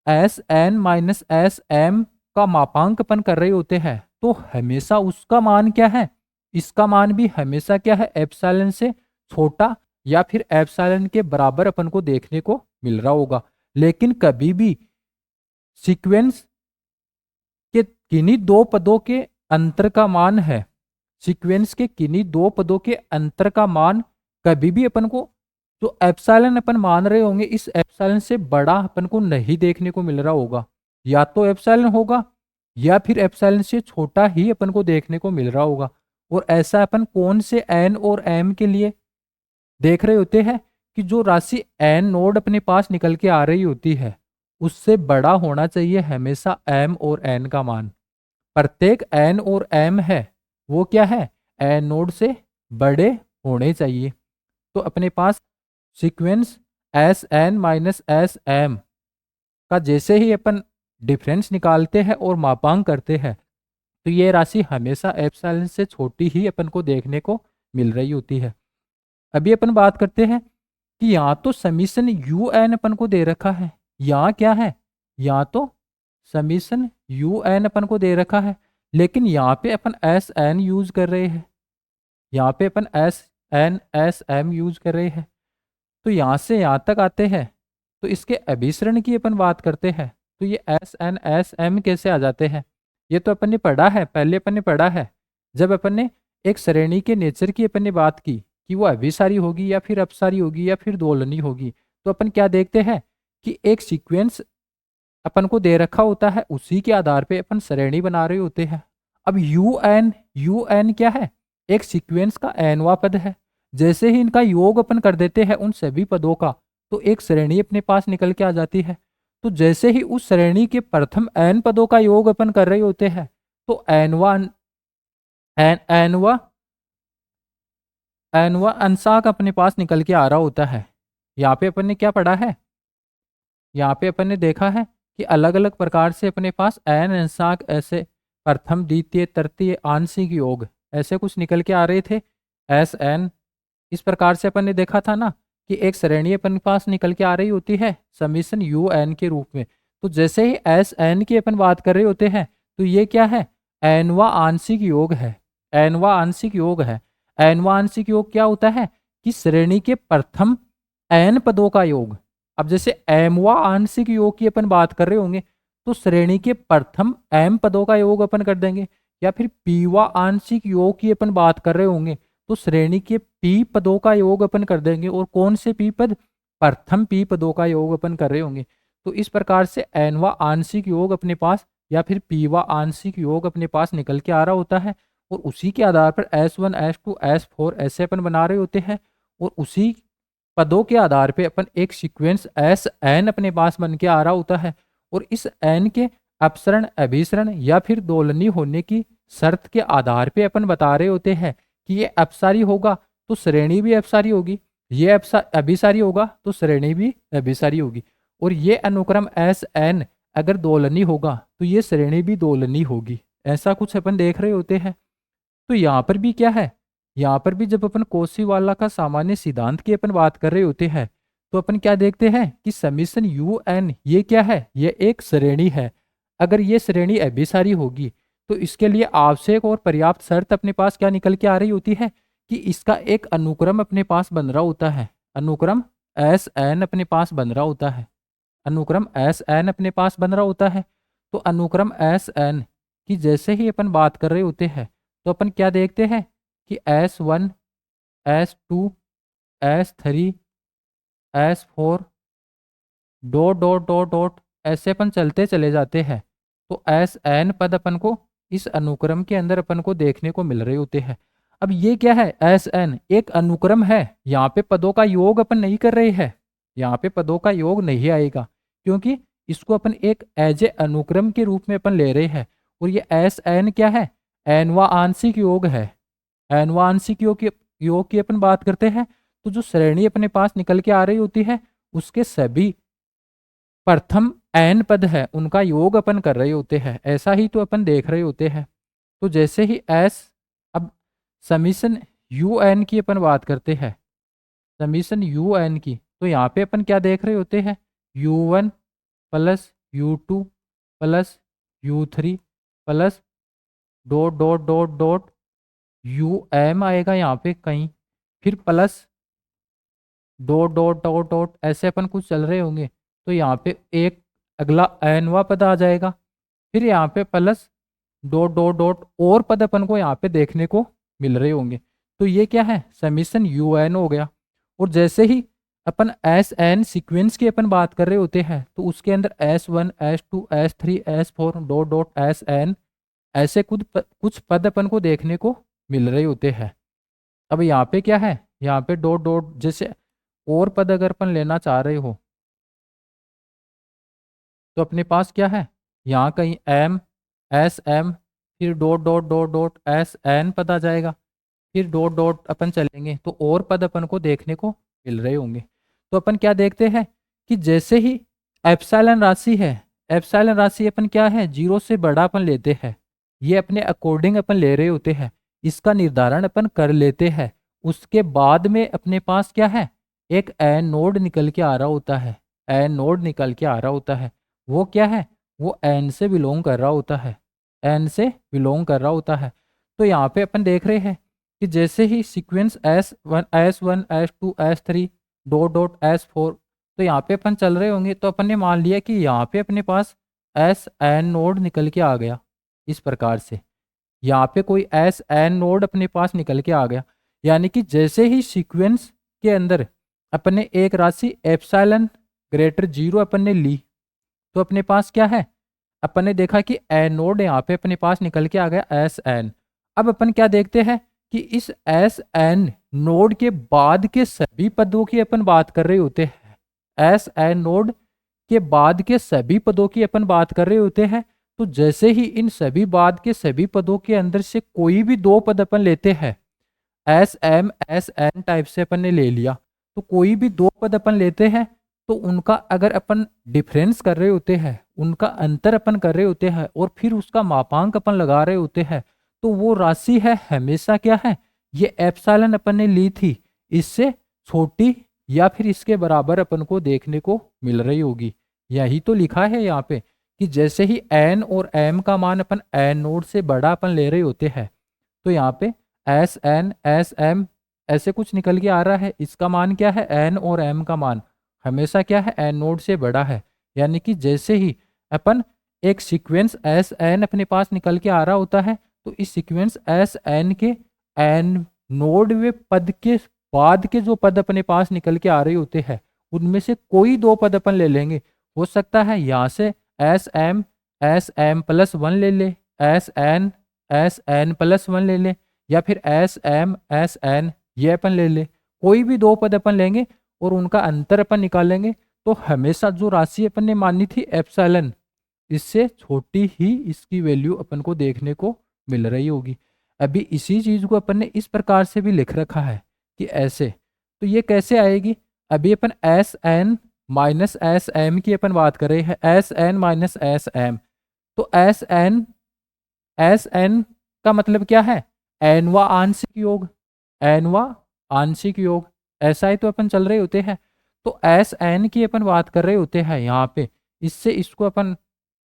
S N minus S M का मापांक अपन कर रहे होते हैं, तो हमेशा उसका मान क्या है, इसका मान भी हमेशा क्या है, एप्सिलॉन से छोटा या फिर एप्सिलॉन के बराबर अपन को देखने को मिल रहा होगा। लेकिन कभी भी सीक्वेंस के किन्हीं दो पदों के अंतर का मान है, सीक्वेंस के किन्हीं दो पदों के अंतर का मान कभी भी अपन को जो एप्सिलॉन अपन मान रहे होंगे, इस एप्सिलॉन से बड़ा अपन को नहीं देखने को मिल रहा होगा। या तो एप्सिलॉन होगा या फिर एप्सिलॉन से छोटा ही अपन को देखने को मिल रहा होगा। और ऐसा अपन कौन से एन और एम के लिए देख रहे होते हैं, कि जो राशि एन नोड अपने पास निकल के आ रही होती है, उससे बड़ा होना चाहिए हमेशा एम और एन का मान। प्रत्येक एन और एम है वो क्या है, एन नोड से बड़े होने चाहिए। तो अपने पास sequence S N minus S M का जैसे ही अपन डिफरेंस निकालते हैं और मापांक करते हैं, तो ये राशि हमेशा एप्सिलॉन से छोटी ही अपन को देखने को मिल रही होती है। अभी अपन बात करते हैं कि यहाँ तो समीशन यू एन अपन को दे रखा है, यहाँ क्या है, यहाँ तो समीशन यू एन अपन को दे रखा है, लेकिन यहाँ पे अपन एस एन यूज कर रहे हैं, यहाँ पे अपन S N S M use कर रहे हैं। तो यहाँ से यहाँ तक आते हैं, तो इसके अभिसरण की अपन बात करते हैं, तो ये एस एन एस एम कैसे आ जाते हैं, ये तो अपन ने पढ़ा है, पहले अपन ने पढ़ा है जब अपन ने एक श्रेणी के नेचर की अपन ने बात की कि वो अभिसारी होगी या फिर अपसारी होगी या फिर दोलनी होगी। तो अपन क्या देखते हैं कि एक सीक्वेंस अपन को दे रखा होता है, उसी के आधार पे अपन श्रेणी बना रहे होते हैं। अब यू एन क्या है, एक सीक्वेंस का एनवा पद है। जैसे ही इनका योग अपन कर देते हैं उन सभी पदों का, तो एक श्रेणी अपने पास निकल के आ जाती है। तो जैसे ही उस श्रेणी के प्रथम एन पदों का योग अपन कर रहे होते हैं, तो एनवा एनवा अंशांक अपने पास निकल के आ रहा होता है। यहाँ पे अपन ने क्या पढ़ा है, यहाँ पे अपन ने देखा है कि अलग अलग प्रकार से अपने पास एन अंशांक ऐसे प्रथम द्वितीय तृतीय आंशिक योग ऐसे कुछ निकल के आ रहे थे, एस एन। इस प्रकार से अपन ने देखा था ना कि एक श्रेणी अपन के पास निकल के आ रही होती है समीशन यू एन के रूप में। तो जैसे ही एस एन की अपन बात कर रहे होते हैं, तो ये क्या है, एनवा आंशिक योग है, एनवा आंशिक योग है। एनवा आंशिक योग क्या होता है कि श्रेणी के प्रथम एन पदों का योग। अब जैसे एमवा आंशिक योग की अपन बात कर रहे होंगे, तो श्रेणी के प्रथम एम पदों का योग अपन कर देंगे। या फिर पीवा आंशिक योग की अपन बात कर रहे होंगे, तो श्रेणी के पी पदों का योग अपन कर देंगे। और कौन से पी पद, प्रथम पी पदों का योग अपन कर रहे होंगे। तो इस प्रकार से एनवा आंशिक योग अपने पास या फिर पीवा आंशिक योग अपने पास निकल के आ रहा होता है। और उसी के आधार पर S1 S2 S4 ऐसे अपन बना रहे होते हैं। और उसी पदों के आधार पे अपन एक सीक्वेंस एस एन अपने पास बन के आ रहा होता है। और इस एन के अपसरण अभिसरण या फिर दोलनी होने की शर्त के आधार पे अपन बता रहे होते हैं कि ये अपसारी होगा तो श्रेणी भी अपसारी होगी, ये अभिसारी होगा तो श्रेणी भी अभिसारी होगी। और ये अनुक्रम एस एन अगर दोलनी होगा तो ये श्रेणी भी दोलनी होगी। ऐसा कुछ अपन देख रहे होते हैं। तो यहाँ पर भी क्या है, यहाँ पर भी जब अपन कोशीवाला का सामान्य सिद्धांत की अपन बात कर रहे होते हैं, तो अपन क्या देखते हैं कि समीशन यू एन ये क्या है, ये एक श्रेणी है। अगर ये श्रेणी अभिसारी होगी तो इसके लिए आवश्यक और पर्याप्त शर्त अपने पास क्या निकल के आ रही होती है कि इसका एक अनुक्रम अपने पास बन रहा होता है, अनुक्रम एस एन अपने पास बन रहा होता है, अनुक्रम एस एन अपने पास बन रहा होता है। तो अनुक्रम एस एन की जैसे ही अपन बात कर रहे होते हैं, तो अपन क्या देखते हैं कि S1 S2 S3 S4 dot dot dot dot ऐसे अपन चलते चले जाते हैं। तो एस एन पद अपन को इस अनुक्रम के अंदर अपन को देखने को मिल रहे होते हैं। अब ये क्या है, एस एन एक अनुक्रम है, यहाँ पे पदों का योग अपन नहीं कर रहे हैं, यहाँ पे पदों का योग नहीं आएगा, क्योंकि इसको अपन एक एज ए अनुक्रम के रूप में अपन ले रहे हैं। और ये एस एन क्या है, एनवा आंशिक योग है। एनवा आंशिक योग की अपन बात करते हैं, तो जो श्रेणी अपने पास निकल के आ रही होती है उसके सभी प्रथम एन पद है उनका योग अपन कर रहे होते हैं, ऐसा ही तो अपन देख रहे होते हैं। तो जैसे ही एस, अब समीशन यू एन की अपन बात करते हैं, समीशन यू एन की, तो यहाँ पे अपन क्या देख रहे होते हैं, u one plus u two plus u three plus dot dot dot dot u m आएगा यहाँ पे कहीं, फिर plus dot dot dot dot ऐसे अपन कुछ चल रहे होंगे, तो यहाँ पे एक अगला एनवा पद आ जाएगा, फिर यहाँ पे प्लस डॉट डॉट डॉट और पद अपन को यहाँ पे देखने को मिल रहे होंगे। तो ये क्या है, समीशन यू एन हो गया। और जैसे ही अपन एस एन सीक्वेंस की अपन बात कर रहे होते हैं, तो उसके अंदर s one s two s three s four dot dot s n ऐसे कुछ पद अपन को देखने को मिल रहे होते हैं। अब यहाँ पे क्या है, यहाँ पे डॉट डॉट जैसे और पद अगर अपन लेना चाह रहे हो, तो अपने पास क्या है, यहाँ कहीं एम एस एम फिर dot dot dot dot s n पद आ जाएगा, फिर डॉट डॉट अपन चलेंगे तो और पद अपन को देखने को मिल रहे होंगे। तो अपन क्या देखते हैं कि जैसे ही एप्सिलॉन राशि है, एप्सिलॉन राशि अपन क्या है, जीरो से बड़ा अपन लेते हैं, ये अपने अकॉर्डिंग अपन ले रहे होते हैं, इसका निर्धारण अपन कर लेते हैं। उसके बाद में अपने पास क्या है, एक एन नोड निकल के आ रहा होता है, एन नोड निकल के आ रहा होता है, वो क्या है, वो एन से बिलोंग कर रहा होता है, एन से बिलोंग कर रहा होता है। तो यहाँ पे अपन देख रहे हैं कि जैसे ही sequence S one s two s three dot dot S four, तो यहाँ पे अपन चल रहे होंगे, तो अपन ने मान लिया कि यहाँ पे अपने पास एस एन नोड निकल के आ गया। इस प्रकार से यहाँ पे कोई एस एन नोड अपने पास निकल के आ गया, यानी कि जैसे ही सीक्वेंस के अंदर अपन ने एक राशि एप्सिलॉन ग्रेटर जीरो अपन ने ली, तो अपने पास क्या है, अपन ने देखा कि एन नोड यहाँ पे अपने पास निकल के आ गया एस एन। अब अपन क्या देखते हैं कि इस एस एन नोड के बाद के सभी पदों की अपन बात कर रहे होते हैं, एस एन नोड के बाद के सभी पदों की अपन बात कर रहे होते हैं। तो जैसे ही इन सभी बाद के सभी पदों के अंदर से कोई भी दो पद अपन लेते हैं, s m s n type से अपन ने ले लिया, तो कोई भी दो पद अपन लेते हैं, तो उनका अगर अपन डिफरेंस कर रहे होते हैं, उनका अंतर अपन कर रहे होते हैं और फिर उसका मापांक अपन लगा रहे होते हैं, तो वो राशि है हमेशा क्या है, ये एप्सिलॉन अपन ने ली थी, इससे छोटी या फिर इसके बराबर अपन को देखने को मिल रही होगी। यही तो लिखा है यहाँ पे कि जैसे ही एन और एम का मान अपन एन नोड से बड़ा अपन ले रहे होते हैं, तो यहाँ पे एस एन एस एम ऐसे कुछ निकल के आ रहा है, इसका मान क्या है, एन और एम का मान हमेशा क्या है, एन नोड से बड़ा है। यानी कि जैसे ही अपन एक सीक्वेंस एस एन अपने पास निकल के आ रहा होता है, तो इस सीक्वेंस एस एन के एन नोड में पद के बाद के जो पद अपने पास निकल के आ रहे होते हैं, उनमें से कोई दो पद अपन ले लेंगे। हो सकता है यहाँ से एस एम प्लस वन ले ले, एस एन प्लस वन ले ले, या फिर एस एन ये अपन ले ले, कोई भी दो पद अपन लेंगे और उनका अंतर अपन निकालेंगे, तो हमेशा जो राशि अपन ने मानी थी एप्सिलॉन, इससे छोटी ही इसकी वैल्यू अपन को देखने को मिल रही होगी। अभी इसी चीज को अपन ने इस प्रकार से भी लिख रखा है कि ऐसे, तो ये कैसे आएगी, अभी अपन S N minus S M की अपन बात कर रहे हैं, S N minus S M, तो एस एन का मतलब क्या है, एनवा आंशिक योग, एनवा आंशिक योग, ऐसा ही तो अपन चल रहे होते हैं। तो एस एन की अपन बात कर रहे होते हैं यहाँ पे, इससे इसको अपन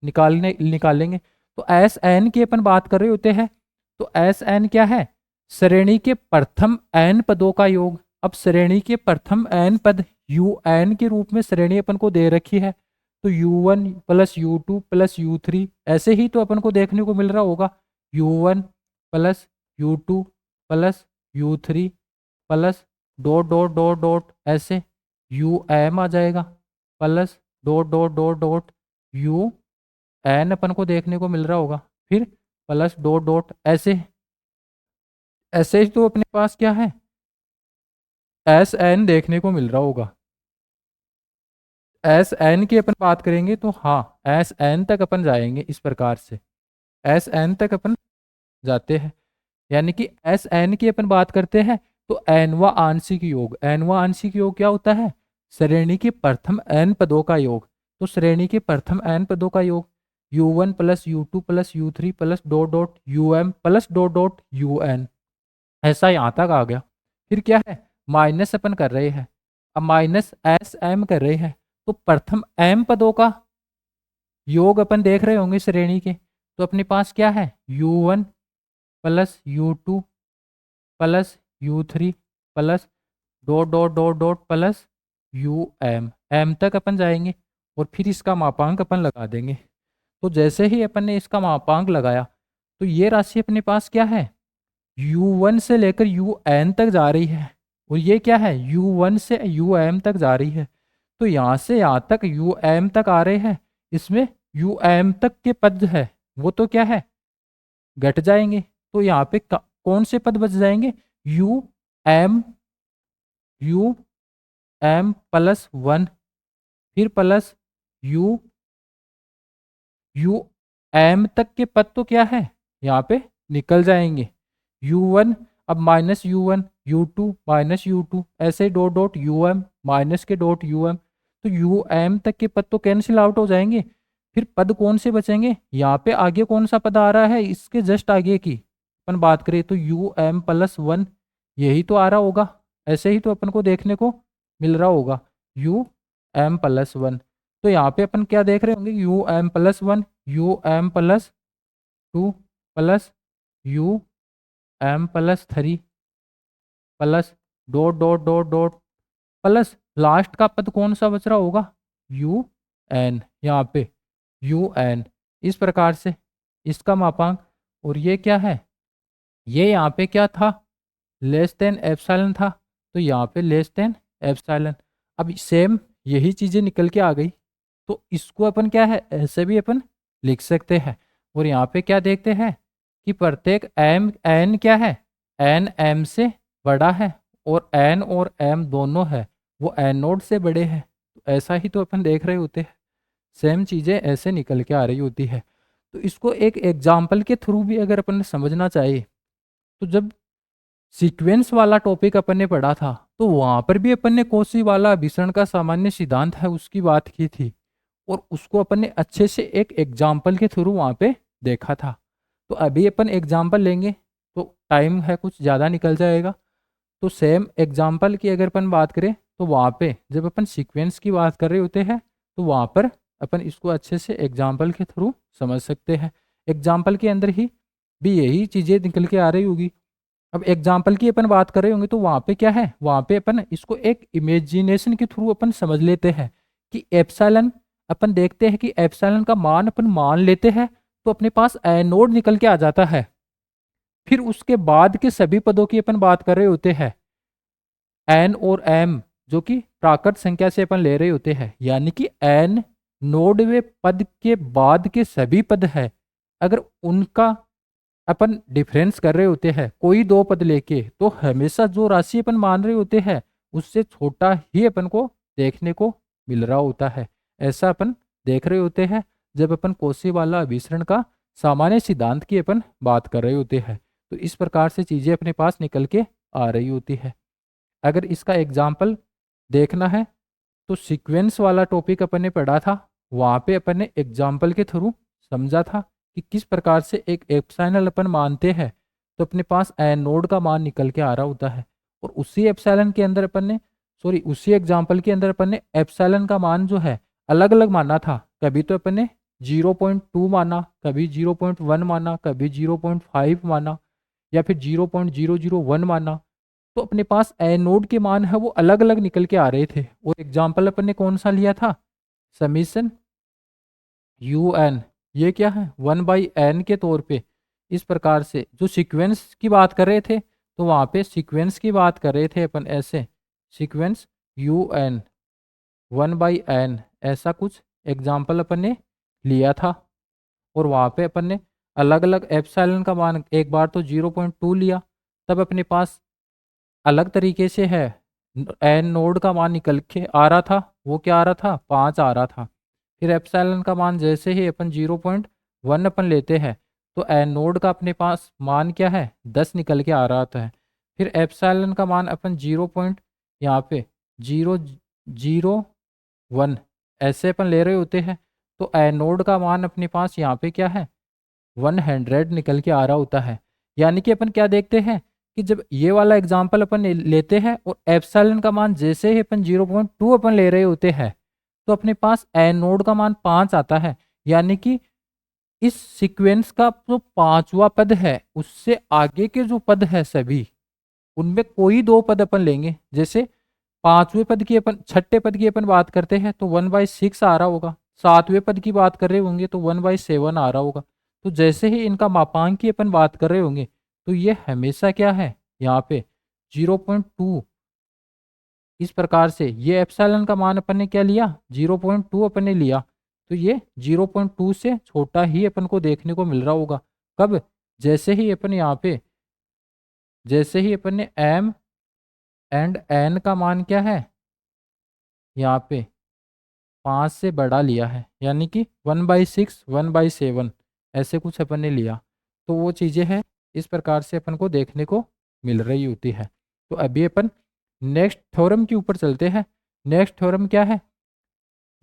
निकालेंगे। तो एस एन की अपन बात कर रहे होते हैं, तो एस एन क्या है, श्रेणी के प्रथम एन पदों का योग। अब श्रेणी के प्रथम एन पद यू एन के रूप में श्रेणी अपन को दे रखी है, तो you one plus u two plus u three ऐसे ही तो अपन को देखने को मिल रहा होगा, you one plus u two plus u three plus dot dot dot dot ऐसे यू एम आ जाएगा, plus dot dot dot dot you N अपन को देखने को मिल रहा होगा, फिर प्लस डॉट डॉट ऐसे ऐसे ही तो अपने पास क्या है, एस एन देखने को मिल रहा होगा। एस एन की अपन बात करेंगे तो हाँ, एस एन तक अपन जाएंगे इस प्रकार से, एस एन तक अपन जाते हैं। यानी कि एस एन की अपन बात करते हैं तो एनवा आंशिक योग, एनवा आंशिक योग क्या होता है, श्रेणी के प्रथम एन पदों का योग। तो श्रेणी के प्रथम एन पदों का योग u1 plus u2 plus u3 plus dot dot um plus dot dot un, ऐसा यहाँ तक आ गया। फिर क्या है, माइनस अपन कर रहे हैं, अब माइनस एस एम कर रहे हैं, तो प्रथम एम पदों का योग अपन देख रहे होंगे श्रेणी के। तो अपने पास क्या है, u1 plus u2 plus u3 plus dot dot dot dot plus um, m तक अपन जाएंगे और फिर इसका मापांक अपन लगा देंगे। तो जैसे ही अपन ने इसका मापांक लगाया तो ये राशि अपने पास क्या है, u1 से लेकर un तक जा रही है, और ये क्या है, u1 से um तक जा रही है। तो यहाँ से यहाँ तक um तक आ रहे हैं, इसमें um तक के पद है वो तो क्या है, घट जाएंगे। तो यहाँ पे कौन से पद बच जाएंगे, um प्लस 1, फिर प्लस u um तक के पद तो क्या है, यहाँ पे निकल जाएंगे। u1 अब minus u1, u2 minus u2, ऐसे डॉट डॉट um माइनस के डॉट um, तो um तक के पद तो कैंसिल आउट हो जाएंगे। फिर पद कौन से बचेंगे, यहाँ पे आगे कौन सा पद आ रहा है, इसके जस्ट आगे की अपन बात करें तो um प्लस 1 यही तो आ रहा होगा। ऐसे ही तो अपन को देखने को मिल रहा होगा um प्लस 1। तो यहाँ पे अपन क्या देख रहे होंगे, um plus 1, um plus 2 plus um plus 3 plus dot dot dot dot plus last का पद कौन सा बच रहा होगा, un, यहाँ पे un, इस प्रकार से इसका मापांक। और ये क्या है, ये यहाँ पे क्या था, लेस देन एप्सिलॉन था, तो यहाँ पे लेस देन एप्सिलॉन। अब सेम यही चीज़ें निकल के आ गई, तो इसको अपन क्या है, ऐसे भी अपन लिख सकते हैं। और यहाँ पे क्या देखते हैं कि प्रत्येक एम एन क्या है, एन एम से बड़ा है, और एम दोनों है वो एन नोड से बड़े हैं। तो ऐसा ही तो अपन देख रहे होते हैं, सेम चीज़ें ऐसे निकल के आ रही होती है। तो इसको एक एग्जाम्पल के थ्रू भी अगर अपन समझना चाहिए, तो जब सीक्वेंस वाला टॉपिक अपन ने पढ़ा था तो वहां पर भी अपन ने कोशी वाला अभिसरण का सामान्य सिद्धांत है उसकी बात की थी, और उसको अपन ने अच्छे से एक एग्जाम्पल के थ्रू वहां पे देखा था। तो अभी अपन एग्जाम्पल लेंगे तो टाइम है कुछ ज़्यादा निकल जाएगा। तो सेम एग्जाम्पल की अगर अपन बात करें तो वहाँ पे जब अपन सीक्वेंस की बात कर रहे होते हैं तो वहाँ पर अपन इसको अच्छे से एग्जाम्पल के थ्रू समझ सकते हैं। एग्जाम्पल के अंदर ही भी यही चीज़ें निकल के आ रही होगी। अब एग्जाम्पल की अपन बात कर रहे होंगे तो वहाँ पे क्या है, वहाँ पे अपन इसको एक इमेजिनेशन के थ्रू अपन समझ लेते हैं कि एप्सिलॉन, अपन देखते हैं कि एप्सिलॉन का मान अपन मान लेते हैं तो अपने पास एनोड निकल के आ जाता है। फिर उसके बाद के सभी पदों की अपन बात कर रहे होते हैं, एन और एम जो कि प्राकृत संख्या से अपन ले रहे होते हैं, यानी कि एन नोड वे पद के बाद के सभी पद है, अगर उनका अपन डिफरेंस कर रहे होते हैं कोई दो पद लेके, तो हमेशा जो राशि अपन मान रहे होते हैं उससे छोटा ही अपन को देखने को मिल रहा होता है। ऐसा अपन देख रहे होते हैं जब अपन कोशी वाला अभिसरण का सामान्य सिद्धांत की अपन बात कर रहे होते हैं। तो इस प्रकार से चीज़ें अपने पास निकल के आ रही होती है। अगर इसका एग्जाम्पल देखना है तो सीक्वेंस वाला टॉपिक अपन ने पढ़ा था, वहाँ पे अपन ने एग्जाम्पल के थ्रू समझा था कि किस प्रकार से एक एप्सिलॉन अपन मानते हैं तो अपने पास एन नोड का मान निकल के आ रहा होता है। और उसी एप्सिलॉन के अंदर अपन ने, सॉरी उसी एग्जाम्पल के अंदर अपन ने एप्सिलॉन का मान जो है अलग अलग माना था। कभी तो अपन ने 0.2 माना, कभी 0.1 माना, कभी 0.5 माना, या फिर 0.001 माना। तो अपने पास एनोड के मान है वो अलग अलग निकल के आ रहे थे। और एग्जाम्पल अपन ने कौन सा लिया था, समीशन यू एन, ये क्या है 1/n के तौर पे। इस प्रकार से जो सीक्वेंस की बात कर रहे थे तो वहाँ पे सीक्वेंस की बात कर रहे थे अपन, ऐसे सीक्वेंस यू एन 1/n, ऐसा कुछ एग्जाम्पल अपन ने लिया था। और वहाँ पे अपन ने अलग अलग एप्सिलॉन का मान एक बार तो 0.2 लिया, तब अपने पास अलग तरीके से है। एन नोड का मान निकल के आ रहा था, वो क्या आ रहा था, 5 आ रहा था। फिर एप्सिलॉन का मान जैसे ही अपन 0.1 अपन लेते हैं तो एन नोड का अपने पास मान क्या है, 10 निकल के आ रहा था। फिर एप्सिलॉन का मान अपन 0 पॉइंट यहाँ पे 0.01 ऐसे अपन ले रहे होते हैं, तो एन नोड का मान अपने पास यहाँ पे क्या है, 100 निकल के आ रहा होता है। यानी कि अपन क्या देखते हैं कि जब ये वाला एग्जाम्पल अपन लेते हैं और एप्सिलॉन का मान जैसे ही अपन 0.2 अपन ले रहे होते हैं तो अपने पास एन नोड का मान 5 आता है। यानी कि इस सीक्वेंस का जो पांचवा पद है उससे आगे के जो पद है सभी, उनमें कोई दो पद अपन लेंगे। जैसे पांचवें पद की अपन, छठे पद की अपन बात करते हैं तो 1/6 आ रहा होगा, सातवें पद की बात कर रहे होंगे तो 1/7 आ रहा होगा। तो जैसे ही इनका मापांक की अपन बात कर रहे होंगे तो ये हमेशा क्या है, यहाँ पे 0.2। इस प्रकार से ये एप्सिलॉन का मान अपन ने क्या लिया, 0.2 अपन ने लिया, तो ये 0.2 से छोटा ही अपन को देखने को मिल रहा होगा। कब, जैसे ही अपन यहाँ पे, जैसे ही अपन ने एम एंड एन का मान क्या है, यहाँ पे 5 से बड़ा लिया है, यानी कि 1/6 1/7 ऐसे कुछ अपन ने लिया, तो वो चीज़ें हैं इस प्रकार से अपन को देखने को मिल रही होती है। तो अभी अपन नेक्स्ट थ्योरम के ऊपर चलते हैं। नेक्स्ट थ्योरम क्या है,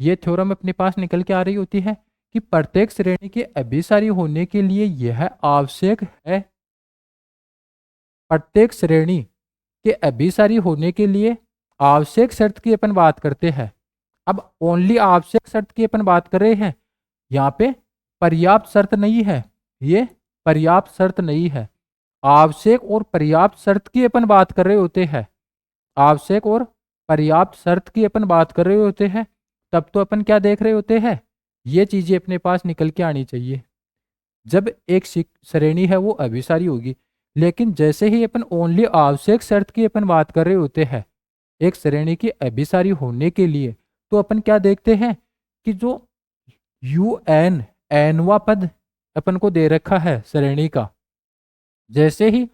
ये थ्योरम अपने पास निकल के आ रही होती है कि प्रत्येक श्रेणी के अभिसारी होने के लिए यह आवश्यक है, प्रत्येक श्रेणी के अभिसारी होने के लिए आवश्यक शर्त की अपन बात करते हैं। अब ओनली आवश्यक शर्त की अपन बात कर रहे हैं, यहाँ पे पर्याप्त शर्त नहीं है, ये पर्याप्त शर्त नहीं है। आवश्यक और पर्याप्त शर्त की अपन बात कर रहे होते हैं, आवश्यक और पर्याप्त शर्त की अपन बात कर रहे होते हैं, तब तो अपन क्या देख रहे होते हैं, ये चीजें अपने पास निकल के आनी चाहिए। जब एक श्रेणी है वो अभिसारी होगी, लेकिन जैसे ही अपन ओनली आवश्यक शर्त की अपन बात कर रहे होते हैं एक श्रेणी की अभिसारी होने के लिए, तो अपन क्या देखते हैं कि जो यू एन एनवा पद अपन को दे रखा है श्रेणी का, जैसे ही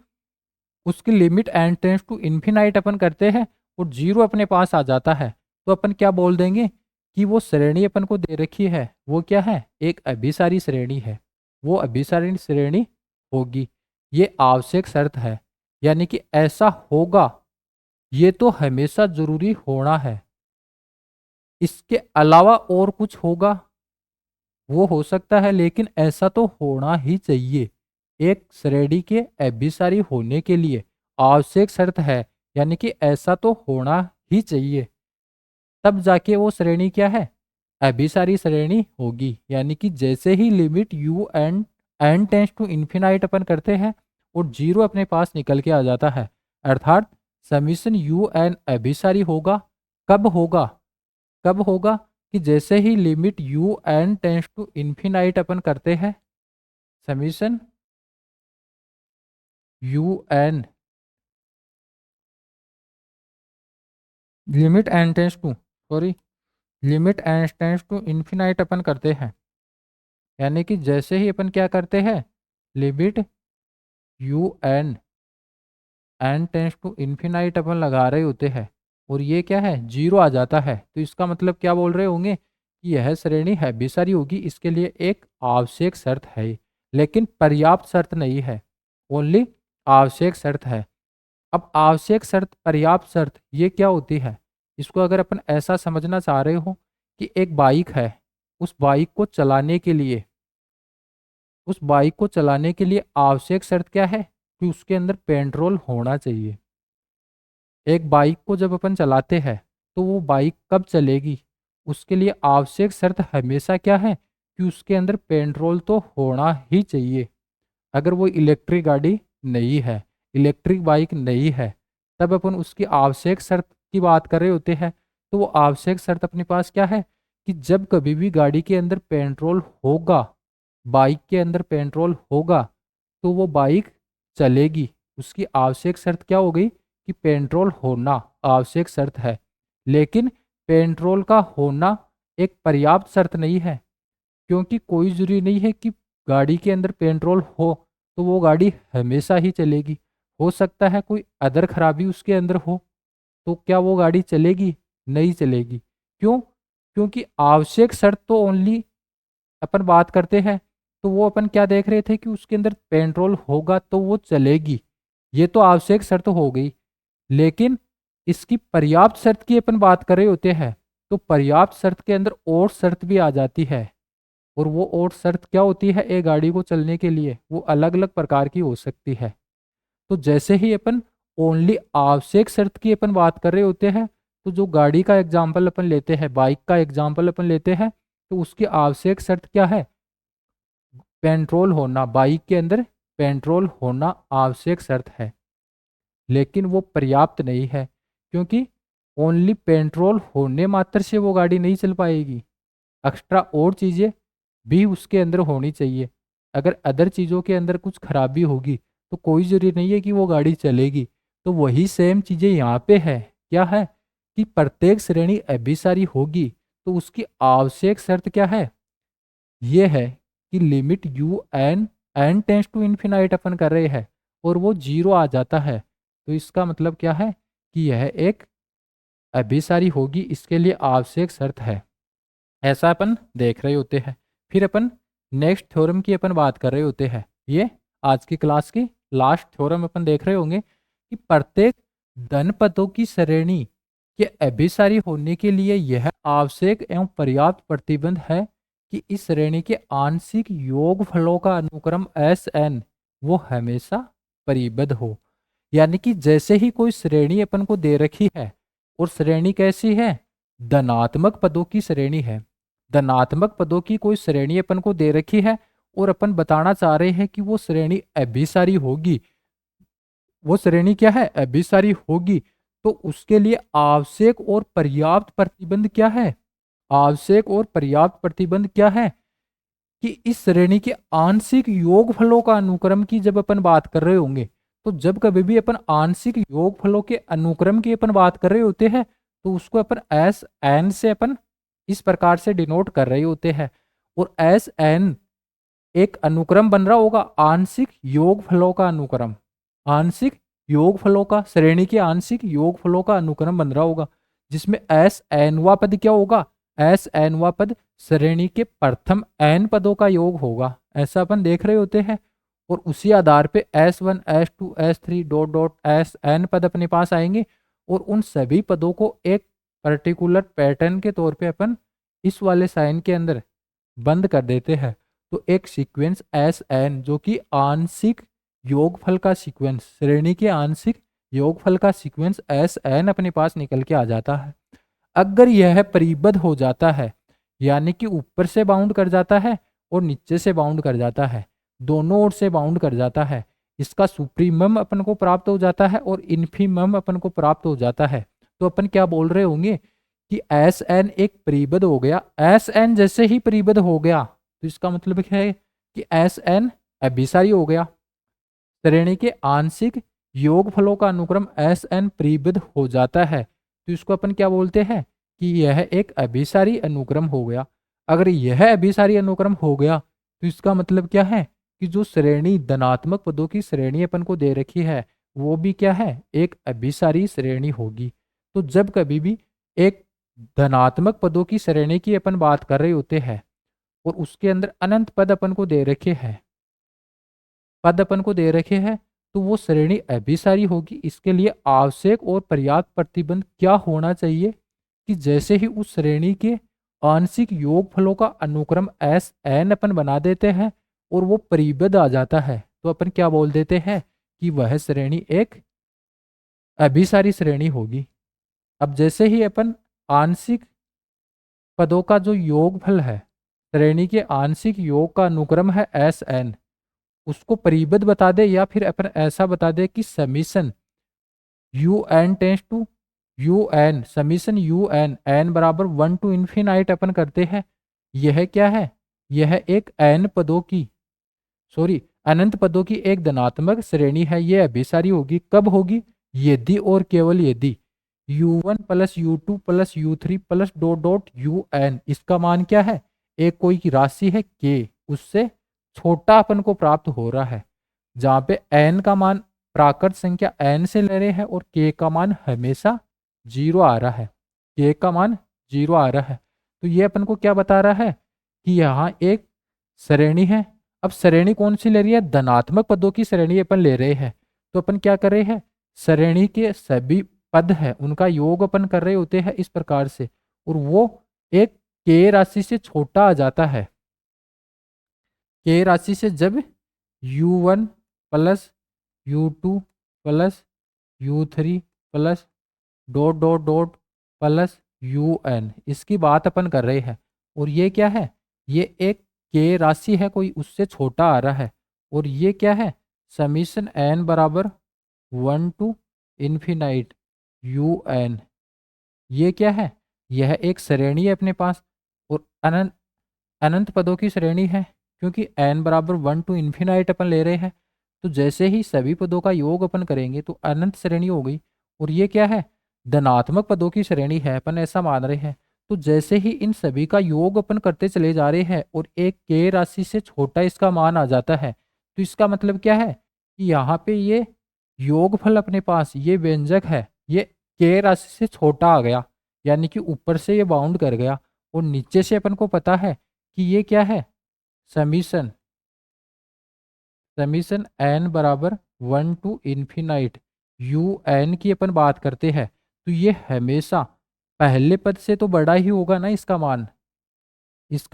उसकी limit N tends to infinite अपन करते हैं और 0 अपने पास आ जाता है, तो अपन क्या बोल देंगे कि वो श्रेणी अपन को दे रखी है वो क्या है, एक अभिसारी श्रेणी है, वो अभिसारी श्रेणी होगी। ये आवश्यक शर्त है, यानी कि ऐसा होगा, ये तो हमेशा जरूरी होना है। इसके अलावा और कुछ होगा वो हो सकता है, लेकिन ऐसा तो होना ही चाहिए। एक श्रेणी के अभिसारी होने के लिए आवश्यक शर्त है, यानी कि ऐसा तो होना ही चाहिए, तब जाके वो श्रेणी क्या है, अभिसारी श्रेणी होगी। यानी कि जैसे ही limit you n N tends to infinite अपन करते हैं और 0 अपने पास निकल के आ जाता है, अर्थात समीशन यू एन अभिसारी होगा। कब होगा, कब होगा कि जैसे ही limit you n tends to infinite अपन करते हैं, summation u N limit N tends to, sorry, limit N tends to infinite अपन करते हैं, यानी कि जैसे ही अपन क्या करते हैं, limit you n N tends to infinite अपन लगा रहे होते हैं और ये क्या है, 0 आ जाता है, तो इसका मतलब क्या बोल रहे होंगे कि यह श्रेणी अभिसारी होगी। इसके लिए एक आवश्यक शर्त है, लेकिन पर्याप्त शर्त नहीं है, ओनली आवश्यक शर्त है। अब आवश्यक शर्त पर्याप्त शर्त ये क्या होती है, इसको अगर अपन ऐसा समझना चाह रहे हो कि एक बाइक है, उस बाइक को चलाने के लिए, उस बाइक को चलाने के लिए आवश्यक शर्त क्या है कि उसके अंदर पेट्रोल होना चाहिए। एक बाइक को जब अपन चलाते हैं तो वो बाइक कब चलेगी, उसके लिए आवश्यक शर्त हमेशा क्या है कि उसके अंदर पेट्रोल तो होना ही चाहिए। अगर वो इलेक्ट्रिक गाड़ी नहीं है, इलेक्ट्रिक बाइक नहीं है, तब अपन उसकी आवश्यक शर्त की बात कर रहे होते हैं। तो वो आवश्यक शर्त अपने पास क्या है कि जब कभी भी गाड़ी के अंदर पेट्रोल होगा, बाइक के अंदर पेट्रोल होगा, तो वो बाइक चलेगी। उसकी आवश्यक शर्त क्या हो गई कि पेट्रोल होना आवश्यक शर्त है, लेकिन पेट्रोल का होना एक पर्याप्त शर्त नहीं है, क्योंकि कोई जरूरी नहीं है कि गाड़ी के अंदर पेट्रोल हो तो वो गाड़ी हमेशा ही चलेगी। हो सकता है कोई अदर खराबी उसके अंदर हो, तो क्या वो गाड़ी चलेगी? नहीं चलेगी। क्यों? क्योंकि आवश्यक शर्त तो ओनली अपन बात करते हैं, तो वो अपन क्या देख रहे थे कि उसके अंदर पेट्रोल होगा तो वो चलेगी। ये तो आवश्यक शर्त हो गई। लेकिन इसकी पर्याप्त शर्त की अपन बात कर रहे होते हैं, तो पर्याप्त शर्त के अंदर और शर्त भी आ जाती है। और वो और शर्त क्या होती है एक गाड़ी को चलने के लिए? वो अलग अलग प्रकार की हो सकती है। तो जैसे ही अपन ओनली आवश्यक शर्त की अपन बात कर रहे होते हैं, तो जो गाड़ी का एग्जाम्पल अपन लेते हैं, बाइक का एग्जाम्पल अपन लेते हैं, तो उसकी आवश्यक शर्त क्या है? पेट्रोल होना। बाइक के अंदर पेट्रोल होना आवश्यक शर्त है। लेकिन वो पर्याप्त नहीं है, क्योंकि ओनली पेट्रोल होने मात्र से वो गाड़ी नहीं चल पाएगी। एक्स्ट्रा और चीज़ें भी उसके अंदर होनी चाहिए। अगर अदर चीज़ों के अंदर कुछ खराबी होगी तो कोई ज़रूरी नहीं है कि वो गाड़ी चलेगी। तो वही सेम चीज़ें यहाँ पे है। क्या है? कि प्रत्येक श्रेणी अभिसारी होगी, तो उसकी आवश्यक शर्त क्या है? ये है कि limit you n tends to infinite अपन कर रहे हैं और वो जीरो आ जाता है, तो इसका मतलब क्या है कि यह एक अभिसारी होगी। इसके लिए आवश्यक शर्त है। ऐसा अपन देख रहे होते हैं। फिर अपन नेक्स्ट थ्योरम की अपन बात कर रहे होते हैं। ये आज की क्लास की लास्ट थ्योरम अपन देख रहे होंगे कि प्रत्येक धन पदों की श्रेणी के अभिसारी होने के लिए यह आवश्यक एवं पर्याप्त प्रतिबंध है कि इस श्रेणी के आंशिक योगफलों का अनुक्रम एस एन वो हमेशा परिबद्ध हो। यानी कि जैसे ही कोई श्रेणी अपन को दे रखी है, और श्रेणी कैसी है? धनात्मक पदों की श्रेणी है। धनात्मक पदों की कोई श्रेणी अपन को दे रखी है और अपन बताना चाह रहे हैं कि वो श्रेणी अभिसारी होगी। वो श्रेणी क्या है? अभिसारी होगी। तो उसके लिए आवश्यक और पर्याप्त प्रतिबंध क्या है? आवश्यक और पर्याप्त प्रतिबंध क्या है? कि इस श्रेणी के आंशिक योगफलों का अनुक्रम की जब अपन बात कर रहे होंगे, तो जब कभी भी अपन आंशिक योगफलों के अनुक्रम की अपन बात कर रहे होते हैं, तो उसको अपन एस एन से अपन इस प्रकार से डिनोट कर रहे होते हैं। और एस एन एक अनुक्रम बन रहा होगा, आंशिक योगफलों का अनुक्रम। आंशिक योगफलों का, श्रेणी के आंशिक योगफलों का अनुक्रम बन रहा होगा, जिसमें एस एनवा पद क्या होगा? एस एनवा पद श्रेणी के प्रथम एन पदों का योग होगा। ऐसा अपन देख रहे होते हैं। और उसी आधार पे S1 S2 S3 dot dot s n पद अपने पास आएंगे, और उन सभी पदों को एक पर्टिकुलर पैटर्न के तौर पे अपन इस वाले साइन के अंदर बंद कर देते हैं। तो एक सीक्वेंस एस एन जो कि आंशिक योगफल का सीक्वेंस, श्रेणी के आंशिक योगफल का सीक्वेंस एस एन अपने पास निकल के आ जाता है। अगर यह परिबद्ध हो जाता है, यानी कि ऊपर से बाउंड कर जाता है और नीचे से बाउंड कर जाता है, दोनों ओर से बाउंड कर जाता है, इसका सुप्रीमम अपन को प्राप्त हो जाता है और इन्फीमम अपन को प्राप्त हो जाता है, तो अपन क्या बोल रहे होंगे कि एस एन एक परिबद्ध हो गया। एस एन जैसे ही परिबद्ध हो गया, तो इसका मतलब क्या है कि एस एन अभिसारी हो गया। श्रेणी के आंशिक योगफलों का अनुक्रम एस एन परिबद्ध हो जाता है, तो इसको अपन क्या बोलते हैं कि यह एक अभिसारी अनुक्रम हो गया। अगर यह अभिसारी अनुक्रम हो गया, तो इसका मतलब क्या है कि जो श्रेणी धनात्मक पदों की श्रेणी अपन को दे रखी है, वो भी क्या है? एक अभिसारी श्रेणी होगी। तो जब कभी भी एक धनात्मक पदों की श्रेणी की अपन बात कर रहे होते हैं और उसके अंदर अनंत पद अपन को दे रखे हैं, पद अपन को दे रखे हैं, तो वो श्रेणी अभिसारी होगी। इसके लिए आवश्यक और पर्याप्त प्रतिबंध क्या होना चाहिए कि जैसे ही उस श्रेणी के आंशिक योगफलों का अनुक्रम एस एन अपन बना देते हैं और वो परिबद्ध आ जाता है, तो अपन क्या बोल देते हैं कि वह श्रेणी एक अभिसारी श्रेणी होगी। अब जैसे ही अपन आंशिक पदों का जो योगफल है, श्रेणी के आंशिक योग का अनुक्रम है एस एन, उसको परिबद्ध बता दे, या फिर अपन ऐसा बता दे कि summation u n tends to u n, summation u n, n बराबर 1 टू इन्फिनाइट अपन करते हैं। यह क्या है? यह एक एन पदों की, सॉरी, अनंत पदों की एक धनात्मक श्रेणी है। यह अभिसारी होगी। कब होगी? यदि और केवल यदि u1 plus u2 plus u3 plus dot dot un, इसका मान क्या है? एक कोई की राशि है k, उससे छोटा अपन को प्राप्त हो रहा है। जहाँ पे n का मान प्राकृत संख्या n से ले रहे हैं और k का मान हमेशा 0 आ रहा है, k का मान 0 आ रहा है। तो ये अपन को क्या बता रहा है कि यहाँ एक श्रेणी है। अब श्रेणी कौन सी ले रही है? धनात्मक पदों की श्रेणी अपन ले रहे हैं। तो अपन क्या कर रहे हैं? श्रेणी के सभी पद है उनका योग अपन कर रहे होते हैं इस प्रकार से, और वो एक k राशि से छोटा आ जाता है। k राशि से जब u1 plus u2 plus u3 plus dot dot dot plus un, इसकी बात अपन कर रहे हैं। और ये क्या है? ये एक k राशि है, कोई उससे छोटा आ रहा है। और ये क्या है? समीशन n बराबर 1 टू इन्फिनाइट un। ये क्या है? यह एक श्रेणी है अपने पास, और अनंत अनंत पदों की श्रेणी है, क्योंकि n बराबर 1 टू इन्फिनाइट अपन ले रहे हैं। तो जैसे ही सभी पदों का योग अपन करेंगे तो अनंत श्रेणी हो गई। और ये क्या है? धनात्मक पदों की श्रेणी है, अपन ऐसा मान रहे हैं। तो जैसे ही इन सभी का योग अपन करते चले जा रहे हैं और एक k राशि से छोटा इसका मान आ जाता है, तो इसका मतलब क्या है कि यहाँ पे ये योगफल अपने पास ये व्यंजक है, ये k राशि से छोटा आ गया, यानी कि ऊपर से ये बाउंड कर गया। और नीचे से अपन को पता है कि ये क्या है? समीशन समीशन n बराबर 1 टू इन्फिनाइट un की अपन बात करते हैं। तो ये हमेशा पहले पद से तो बड़ा ही होगा ना, इसका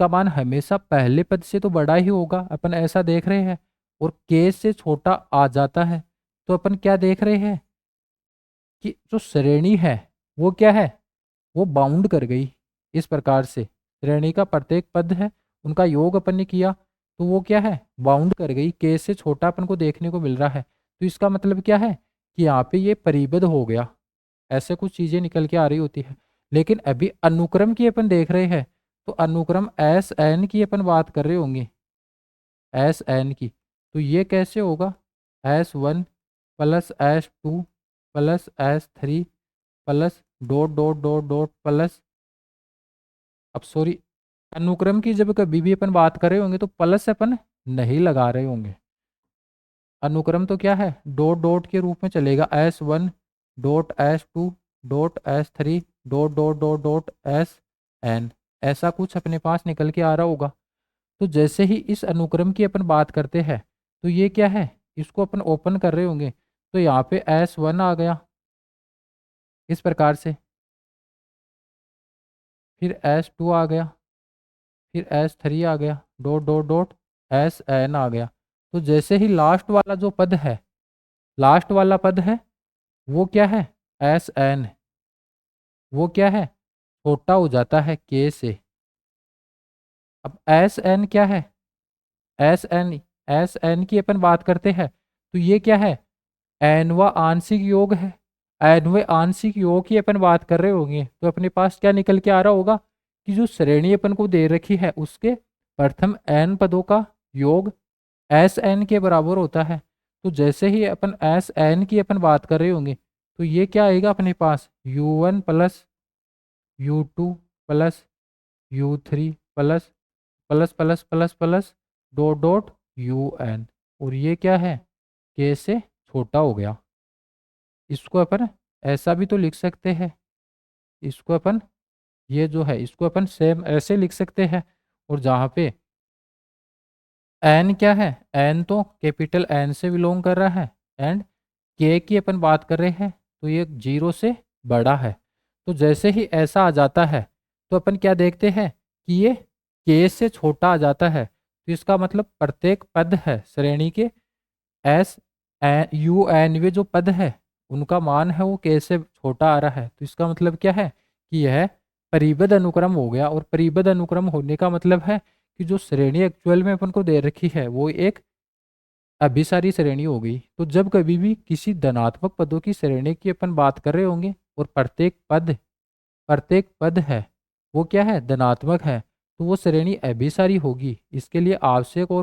मान हमेशा पहले पद से तो बड़ा ही होगा, अपन ऐसा देख रहे हैं। और k से छोटा आ जाता है, तो अपन क्या देख रहे हैं कि जो श्रेणी है वो क्या है? वो बाउंड कर गई इस प्रकार से। श्रेणी का प्रत्येक पद है उनका योग अपन ने किया, तो वो क्या है? बाउंड कर गई, k से छोटा अपन को देखने को मिल रहा है। तो इसका मतलब क्या है कि यहाँ पे ये परिबद्ध हो गया। ऐसे कुछ चीजें निकल के आ रही होती है। लेकिन अभी अनुक्रम की अपन देख रहे हैं, तो अनुक्रम एस एन की अपन बात कर रहे होंगे, एस एन की। तो ये कैसे होगा? S1 plus S2 plus S3 plus dot dot dot dot plus, अब सॉरी, अनुक्रम की जब कभी भी अपन बात कर रहे होंगे तो प्लस अपन नहीं लगा रहे होंगे। अनुक्रम तो क्या है? डॉट डॉट के रूप में चलेगा, S1 dot S2 dot S3 dot dot dot dot SN, ऐसा कुछ अपने पास निकल के आ रहा होगा। तो जैसे ही इस अनुक्रम की अपन बात करते हैं, तो ये क्या है? इसको अपन ओपन कर रहे होंगे, तो यहाँ पे S1 आ गया इस प्रकार से, फिर S2 आ गया, फिर S3 आ गया, डॉट डॉट डॉट SN आ गया। तो जैसे ही लास्ट वाला जो पद है, लास्ट वाला पद है वो क्या है? SN, वो क्या है? छोटा हो जाता है k से। अब SN क्या है? SN की अपन बात करते हैं, तो ये क्या है? nवा आंशिक योग है। nवे आंशिक योग की अपन बात कर रहे होंगे, तो अपने पास क्या निकल के आ रहा होगा कि जो श्रेणी अपन को दे रखी है उसके प्रथम n पदों का योग SN के बराबर होता है। तो जैसे ही अपन SN की अपन बात कर रहे होंगे, तो ये क्या आएगा अपने पास? U1 plus U2 plus U3 plus plus plus plus plus dot dot UN। और ये क्या है? k से छोटा हो गया। इसको अपन ऐसा भी तो लिख सकते हैं, इसको अपन, ये जो है इसको अपन सेम ऐसे लिख सकते हैं। और जहाँ पे n क्या है? n तो कैपिटल N से बिलोंग कर रहा है, एंड k की अपन बात कर रहे हैं, तो ये 0 से बड़ा है। तो जैसे ही ऐसा आ जाता है, तो अपन क्या देखते हैं कि ये k से छोटा आ जाता है। तो इसका मतलब प्रत्येक पद है श्रेणी के एस यू एन वे जो पद है उनका मान है वो k से छोटा आ रहा है। तो इसका मतलब क्या है कि यह परिबद्ध अनुक्रम हो गया। और परिबद्ध अनुक्रम होने का मतलब है कि जो श्रेणी एक्चुअल में अपन को दे रखी है वो एक अभिसारी श्रेणी हो गई। तो जब कभी भी किसी धनात्मक पदों की श्रेणी की अपन बात कर रहे होंगे और प्रत्येक पद है वो क्या है? धनात्मक है, तो वो श्रेणी अभिसारी होगी। इसके लिए आवश्यक और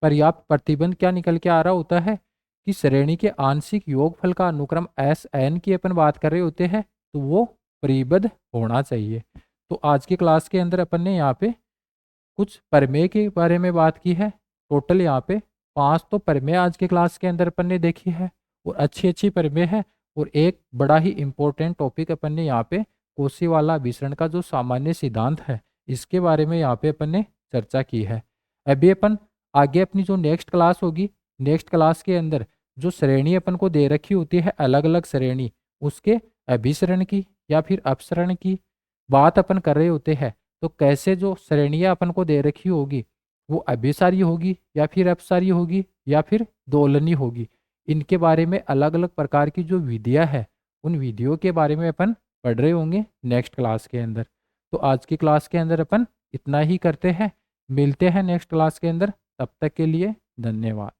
पर्याप्त प्रतिबंध क्या निकल के आ रहा होता है कि श्रेणी के आंशिक योगफल का अनुक्रम SN की अपन बात कर रहे होते हैं, तो वो परिबद्ध होना चाहिए। तो आज की क्लास के अंदर अपन ने यहाँ पे कुछ प्रमेय के बारे में बात की है। टोटल यहाँ पे 5 तो प्रमेय आज के क्लास के अंदर अपन ने देखी है और अच्छी अच्छी प्रमेय है। और एक बड़ा ही इम्पोर्टेंट टॉपिक अपन ने यहाँ पे कोशी वाला विसरण का जो सामान्य सिद्धांत है इसके बारे में यहाँ पे अपन ने चर्चा की है। अभी अपन आगे अपनी जो नेक्स्ट क्लास होगी, नेक्स्ट क्लास के अंदर जो श्रेणी अपन को दे रखी होती है अलग अलग श्रेणी, उसके अभिसरण की या फिर अपसरण की बात अपन कर रहे होते हैं। तो कैसे जो श्रेणियां अपन को दे रखी होगी वो अभिसारी होगी या फिर अपसारी होगी या फिर दोलनी होगी, इनके बारे में अलग अलग प्रकार की जो विधियां है उन विधियों के बारे में अपन पढ़ रहे होंगे नेक्स्ट क्लास के अंदर। तो आज की क्लास के अंदर अपन इतना ही करते हैं, मिलते हैं नेक्स्ट क्लास के अंदर। तब तक के लिए धन्यवाद।